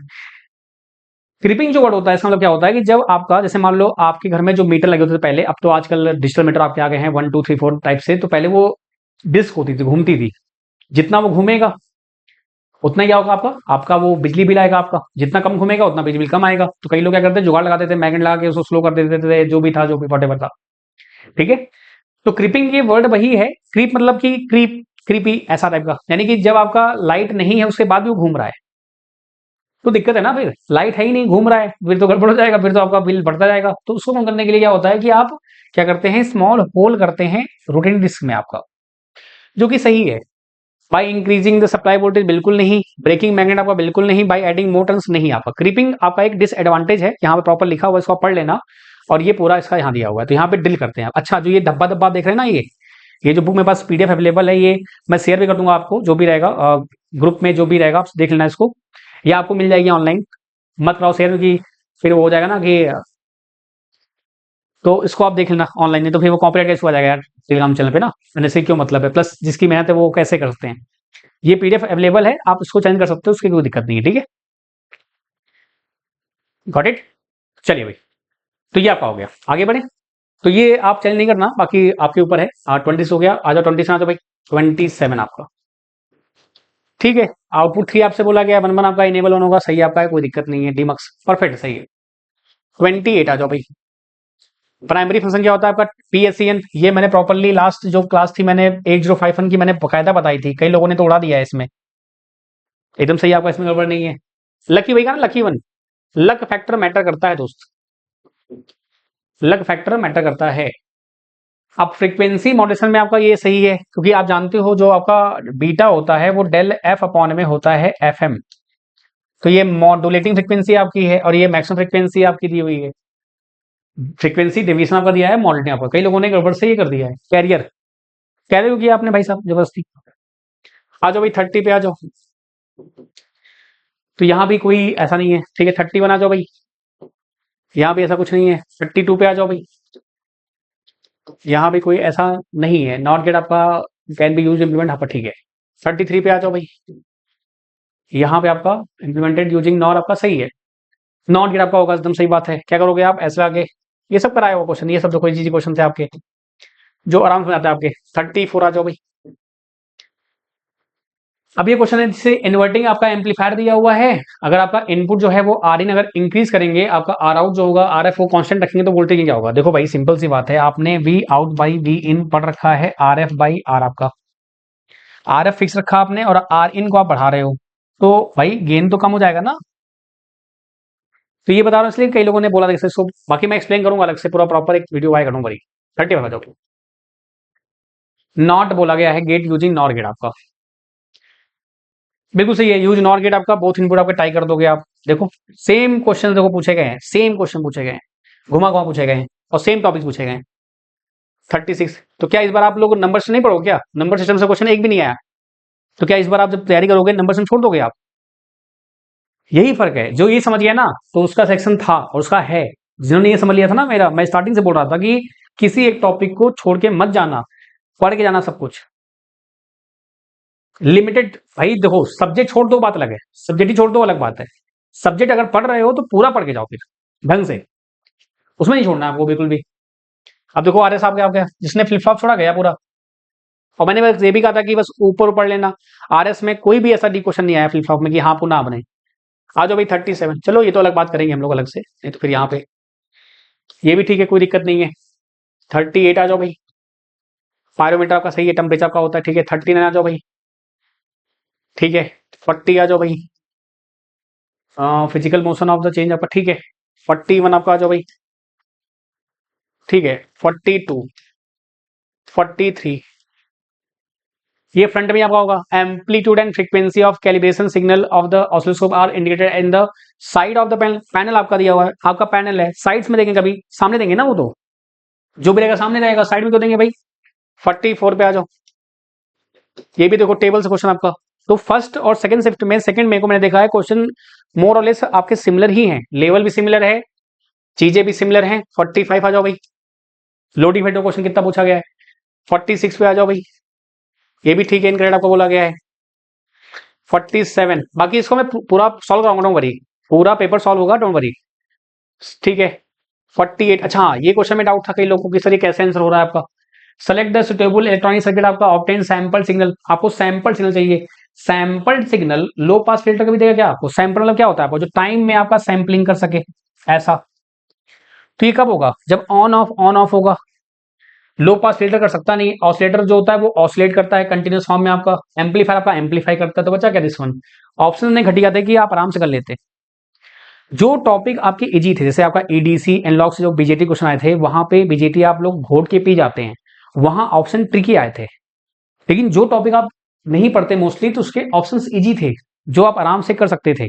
क्रिपिंग जो वर्ड होता है, इसका मतलब क्या होता है कि जब आपका, जैसे मान लो आपके घर में जो मीटर लगे होते थे पहले, अब तो आजकल डिजिटल मीटर आपके आ गए हैं 1 2 3 4 टाइप से, तो पहले वो डिस्क होती थी, घूमती थी, जितना वो घूमेगा उतना क्या होगा आपका, आपका वो बिजली बिल आएगा आपका, जितना कम घूमेगा उतना बिजली बिल कम आएगा। तो कई लोग क्या करते हैं, जुगाड़ लगाते थे, मैग्नेट लगा के उसको स्लो कर देते थे, जो भी था, जो भी वॉटेवर था, ठीक है। तो क्रीपिंग ये वर्ड वही है, क्रीप मतलब कि क्रीप, क्रीपी ऐसा टाइप का, यानी कि जब आपका लाइट नहीं है उसके बाद भी वो घूम रहा है, तो दिक्कत है ना, फिर लाइट है ही नहीं, घूम रहा है, फिर तो गड़बड़ हो जाएगा, फिर तो आपका बिल बढ़ता जाएगा। तो उसको कम करने के लिए क्या होता है कि आप क्या करते हैं, स्मॉल होल करते हैं रोटेटिंग डिस्क में आपका, जो कि सही है। By increasing the supply voltage बिल्कुल नहीं, ब्रेकिंग मैग्नेट आपका बिल्कुल नहीं, बाय एडिंग मोर टर्न्स नहीं आपका। क्रीपिंग आपका एक डिसएडवांटेज है, यहाँ पे प्रॉपर लिखा हुआ है, इसको आप पढ़ लेना। और ये पूरा इसका यहाँ दिया हुआ है, तो यहाँ पे ड्रिल करते हैं। अच्छा, जो ये धब्बा धब्बा आप देख रहे हैं ना, ये जो बुक मेरे पास पीडीएफ अवेलेबल है, ये मैं शेयर भी कर दूंगा आपको, जो भी रहेगा ग्रुप में, जो भी रहेगा आप देख लेना इसको, ये आपको मिल जाएगी ऑनलाइन। मत कराओ शेयर की, फिर वो हो जाएगा ना कि, तो इसको आप देख लेना ऑनलाइन, नहीं तो फिर वो कॉपीराइट केस हो जाएगा यार टेलीग्राम चैनल पे ना, मैंने से क्यों मतलब है, प्लस जिसकी मेहनत है वो कैसे करते हैं। ये पीडीएफ अवेलेबल है, आप इसको चेंज कर सकते हो, उसकी कोई दिक्कत नहीं है, ठीक है। Got it. चलिए भाई, तो ये आपका हो गया, आगे बढ़े। तो ये आप चेंज नहीं करना, बाकी आपके ऊपर है। 20 हो गया, आ जाओ 20 से, आ जाओ भाई। 27 आपका, ठीक है। आउटपुट 3 आपसे बोला गया, 1 1 आपका इनेबल ऑन होगा, सही आपका है, कोई दिक्कत नहीं है, डीमक्स परफेक्ट सही है। 28 आ जाओ भाई। प्राइमरी फंक्शन क्या होता है आपका, पीएससीएन, ये मैंने प्रॉपरली लास्ट जो क्लास थी मैंने 8051 की मैंने बकायदा बताई थी, कई लोगों ने तो उड़ा दिया है इसमें, एकदम सही आपका, इसमें गड़बड़ नहीं है। लकी भाई का ना, lucky one, luck factor matter करता है दोस्त, लक फैक्टर मैटर करता है। अब फ्रीक्वेंसी मॉड्यूलेशन में आपका ये सही है, क्योंकि आप जानते हो जो आपका बीटा होता है वो डेल एफ अपॉन में होता है एफ एम। तो ये मॉड्यूलेटिंग फ्रीक्वेंसी आपकी है, और ये मैक्सिमम फ्रीक्वेंसी आपकी दी हुई है। फ्रीक्वेंसी डिवीजन आपका दिया है, मॉड्यूलेटिंग आपका, कई लोगों ने गड़बड़ से ये कर दिया है, कैरियर, कैरियर किया आपने भाई साहब जबरदस्ती। आ जाओ भाई 30 पे आ जाओ। तो यहाँ भी कोई ऐसा नहीं है, ठीक है। 31 आ जाओ भाई, यहाँ भी ऐसा कुछ नहीं है। 32 पे आ जाओ भाई, यहाँ भी कोई ऐसा नहीं है। नॉट गेट आपका कैन बी यूज इम्प्लीमेंट आपका, ठीक है। 33 पे आ जाओ भाई, यहाँ पे आपका इम्प्लीमेंटेड यूजिंग नॉर आपका सही है। नॉट गेट आपका होगा, एकदम सही बात है। क्या करोगे आप, ऐसे आगे ये सब कराया हुआ क्वेश्चन, ये सब जो कोई चीज क्वेश्चन थे आपके, जो आराम से आते हैं आपके। 34 आ जाओ भाई, अब ये क्वेश्चन है जिससे इन्वर्टिंग आपका एम्पलीफायर दिया हुआ है, अगर आपका इनपुट जो है वो आर इन अगर इंक्रीज करेंगे, आपका आर आउट जो होगा आर एफ वो कांस्टेंट रखेंगे तो वोल्टेज क्या होगा। देखो भाई सिंपल सी बात है, आपने वी आउट बाई वी इन पढ़ रखा है, आर एफ बाई आर आपका आर एफ फिक्स रखा आपने और आर इन को आप बढ़ा रहे हो, तो भाई गेन तो कम हो जाएगा ना। तो ये बता रहा हूँ इसलिए कई लोगों ने बोला था इसको, बाकी मैं एक्सप्लेन करूंगा अलग से पूरा प्रॉपर एक वीडियो आएगा करूंगा भाई। 30 बता दो। नॉट बोला गया है गेट यूजिंग नॉर गेट आपका, बिल्कुल सही है, यूज नॉर गेट आपका, बोथ इनपुट आपका टाई कर दोगे आप। देखो सेम क्वेश्चन देखो पूछे गए हैं, सेम क्वेश्चन पूछे गए हैं, घुमा घुमा पूछे गए हैं और सेम टॉपिक पूछे गए हैं। 36। तो क्या इस बार आप लोग नंबर से नहीं पढ़ोगे क्या, नंबर सिस्टम से क्वेश्चन एक भी नहीं आया, तो क्या इस बार आप जब तैयारी करोगे नंबर सिस्टम छोड़ दोगे आप। यही फर्क है, जो ये समझ गया ना तो उसका सेक्शन था और उसका है, जिन्होंने ये समझ लिया था ना, मेरा मैं स्टार्टिंग से बोल रहा था कि किसी एक टॉपिक को छोड़ के मत जाना, पढ़ के जाना सब कुछ। लिमिटेड भाई देखो, सब्जेक्ट छोड़ दो बात अलग है, सब्जेक्ट ही छोड़ दो अलग बात है, सब्जेक्ट अगर पढ़ रहे हो तो पूरा पढ़ के जाओ फिर ढंग से, उसमें नहीं छोड़ना आपको बिल्कुल भी। अब देखो आर्य साहब क्या, जिसने फ्लिप फ्लॉप छोड़ा गया पूरा, और मैंने बस ये भी कहा था कि बस ऊपर पढ़ लेना, आरएस में कोई भी ऐसा डी क्वेश्चन नहीं आया फ्लिप फ्लॉप में कि हाँ पुनः बने। आ जाओ भाई 37, चलो ये तो अलग बात करेंगे हम लोग अलग से, नहीं तो फिर यहाँ पे ये भी ठीक है, कोई दिक्कत नहीं है। 38 आ जाओ भाई, पायरोमीटर आपका सही है, टेम्परेचर का होता है, ठीक है। 39 आ जाओ भाई, ठीक है। 40 आ जाओ भाई, physical motion of the change आपका, ठीक है। 41 आपका आ जाओ भाई, ठीक है। 42, 43, ये फ्रंट में आपका होगा, amplitude and frequency of calibration signal of the oscilloscope are indicated in the side of the panel, panel आपका दिया हुआ है, आपका पैनल है, साइड्स में देंगे कभी, सामने देंगे ना, वो तो जो भी रहेगा सामने रहेगा, साइड में क्यों देंगे भाई। 44 पे आ जाओ, ये भी देखो टेबल से क्वेश्चन आपका। तो फर्स्ट और सेकंड शिफ्ट में, सेकंड में को मैंने देखा है क्वेश्चन मोर और लेस आपके सिमिलर ही हैं, लेवल भी सिमिलर है, चीजें भी सिमिलर हैं। 45 आ जाओ भाई, लोडिंग फेडो क्वेश्चन कितना पूछा गया है। 46 पे आ जाओ भाई, ये भी ठीक है, इनकरेक्ट आपको बोला गया है। 47, बाकी इसको मैं पूरा सॉल्व कराऊंगा, डोंट वरी, पूरा पेपर सॉल्व होगा, डोंट वरी, ठीक है। 48, अच्छा हाँ ये क्वेश्चन में डाउट था कई लोगों को कि सर ये कैसे आंसर हो रहा है आपका। Select the suitable electronic circuit आपका ऑब्टेन सैंपल सिग्नल, आपको सैंपल सिग्नल चाहिए। सैंपल सिग्नल लो पास फिल्टर कभी देगा क्या आपको, सैंपल मतलब क्या होता है आपको, जो टाइम में आपका सैंपलिंग कर सके ऐसा। तो ये कब होगा, जब ऑन ऑफ होगा। लो पास फिल्टर कर सकता नहीं, ऑसिलेटर जो होता है वो ऑसिलेट करता है कंटिन्यूस फॉर्म में, आपका एम्पलीफायर आपका एम्पलीफाई करता है, तो बचा क्या दिस वन। ऑप्शन ने घटिया थे कि आप आराम से कर लेते। जो टॉपिक आपके इजी थे, जैसे आपका ईडीसी एनलॉग से जो बीजेटी क्वेश्चन आए थे, वहां पे बीजेटी आप लोग घोट के पी जाते हैं, वहां ऑप्शन ट्रिकी आए थे। लेकिन जो टॉपिक आप नहीं पढ़ते मोस्टली, तो उसके ऑप्शंस इजी थे, जो आप आराम से कर सकते थे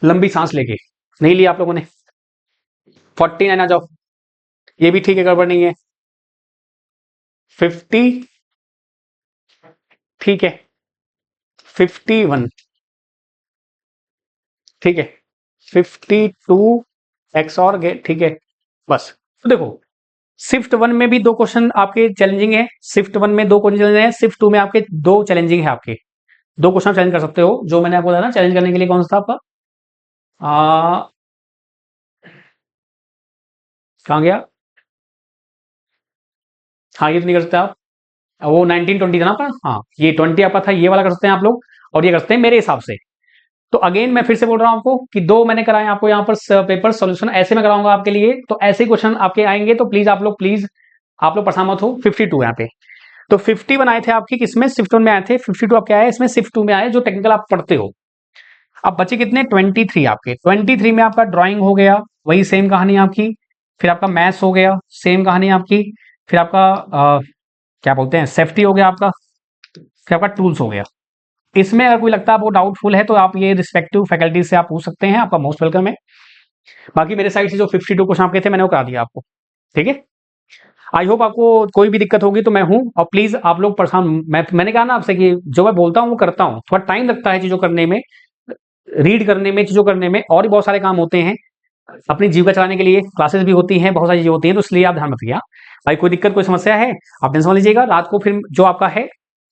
लंबी सांस लेके, नहीं लिया आप लोगों ने। 49 आ जाओ, ये भी ठीक है, गड़बड़ नहीं है। 50, ठीक है। 51, ठीक है। 52 एक्स और गेट, ठीक है। बस, तो देखो शिफ्ट वन में भी दो क्वेश्चन आपके चैलेंजिंग है, शिफ्ट वन में दो क्वेश्चन चैलेंजिंग है, शिफ्ट टू में आपके दो चैलेंजिंग है, आपके दो क्वेश्चन चैलेंज कर सकते हो, जो मैंने आपको बताया ना चैलेंज करने के लिए कौन सा था आपका, कहाँ गया, हाँ ये तो नहीं कर सकते आप, वो 1920 था ना आपका, हाँ ये 20 आपका था, ये वाला कर सकते हैं आप लोग, और ये कर सकते हैं मेरे हिसाब से। तो अगेन मैं फिर से बोल रहा हूं आपको कि दो मैंने कराए आपको यहाँ पर पेपर सॉल्यूशन, ऐसे मैं कराऊंगा आपके लिए, तो ऐसे क्वेश्चन आपके आएंगे, तो प्लीज आप लोग परेशान मत हो। 52 यहाँ पे, तो 51 आए थे आपके किसमें, शिफ्ट वन में आए थे, 52 आपके आए इसमें शिफ्ट टू में आए, जो टेक्निकल आप पढ़ते हो। अब बचे कितने, 23 आपके, 23 में आपका ड्राइंग हो गया, वही सेम कहानी आपकी, फिर आपका मैथ्स हो गया, सेम कहानी आपकी, फिर आपका क्या बोलते हैं सेफ्टी हो गया आपका, फिर आपका टूल्स हो गया। इसमें अगर कोई लगता है आपको डाउटफुल है, तो आप ये रिस्पेक्टिव फैकल्टी से आप पूछ सकते हैं, आपका मोस्ट वेलकम है। बाकी मेरे साइड से जो 52 क्वेश्चन आपके थे मैंने वो करा दिया आपको, ठीक है। आई होप आपको कोई भी दिक्कत होगी तो मैं हूं, और प्लीज आप लोग परेशान, मैंने कहा ना आपसे कि जो मैं बोलता हूं वो करता हूं, थोड़ा टाइम लगता है चीजों करने में, रीड करने में, चीजों करने में, और भी बहुत सारे काम होते हैं, अपनी जीविका चलाने के लिए क्लासेस भी होती हैं, बहुत सारी चीजें होती हैं, तो इसलिए आप ध्यान रखिएगा। भाई कोई दिक्कत कोई समस्या है आप टेंशन लीजिएगा, रात को फिर जो आपका है,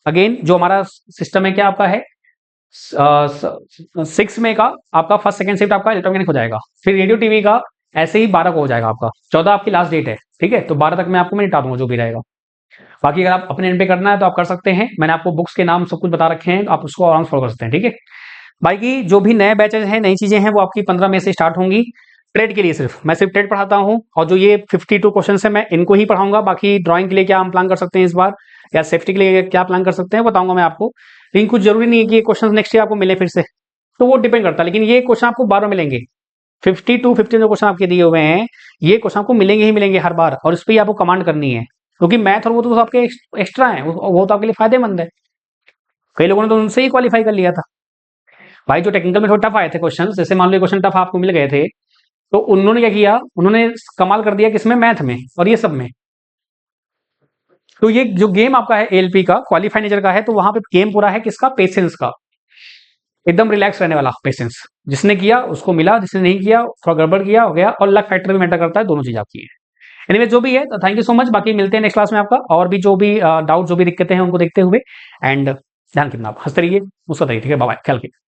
अगेन जो हमारा सिस्टम है क्या आपका है, 6 में का आपका फर्स्ट सेकंड शिफ्ट आपका इलेक्ट्रॉनिक हो जाएगा, फिर रेडियो टीवी का ऐसे ही 12 को हो जाएगा आपका, 14 आपकी लास्ट डेट है, ठीक है। तो 12 तक मैं आपको मैं निपटा दूंगा जो भी रहेगा, बाकी अगर आप अपने एंड पे करना है तो आप कर सकते हैं, मैंने आपको बुक्स के नाम सब कुछ बता रखे हैं, आप उसको आराम से फॉलो कर सकते हैं, ठीक है। बाकी जो भी नए बैचेज हैं, नई चीजें हैं, वो आपकी 15 में से स्टार्ट होंगी। ट्रेड के लिए सिर्फ मैं सिर्फ ट्रेड पढ़ाता हूँ, और जो ये 52 क्वेश्चन है मैं इनको ही पढ़ाऊंगा। बाकी ड्राइंग के लिए क्या हम प्लान कर सकते हैं इस बार, या सेफ्टी के लिए क्या प्लान कर सकते हैं, बताऊंगा मैं आपको। लेकिन कुछ जरूरी नहीं है कि ये क्वेश्चन नेक्स्ट ईयर आपको मिले फिर से, तो वो डिपेंड करता है। लेकिन ये क्वेश्चन आपको बार बार मिलेंगे, 50 जो क्वेश्चन आपके दिए हुए हैं, ये क्वेश्चन आपको मिलेंगे ही मिलेंगे हर बार, और इस पर ही आपको कमांड करनी है। क्योंकि मैथ और वो तो आपके एक्स्ट्रा है, वो तो आपके लिए फायदेमंद है। कई लोगों ने तो उनसे ही क्वालिफाई कर लिया था भाई। जो टेक्निकल में थोड़ा टफ आए थे क्वेश्चन, जैसे मान लो क्वेश्चन टफ आपको मिल गए थे, तो उन्होंने क्या किया, उन्होंने कमाल कर दिया किसमें, मैथ में और ये सब में। तो ये जो गेम आपका है एएलपी का, क्वालिफाई नेचर का है, तो वहां पे गेम पूरा है किसका, पेशेंस का। एकदम रिलैक्स रहने वाला पेशेंस। जिसने किया उसको मिला, जिसने नहीं किया थोड़ा गड़बड़ किया हो गया, और लक फैक्टर भी मैटर करता है, दोनों चीज आपकी है। एनीवे जो भी है, तो थैंक यू सो मच। बाकी मिलते हैं नेक्स्ट क्लास में आपका, और भी जो भी डाउट जो भी दिक्कतें हैं उनको देखते हुए। एंड ध्यान रखना, आप हंसते रहिए, मुस्कुराते रहिए, ठीक है। बाय बाय, ख्याल रखिए।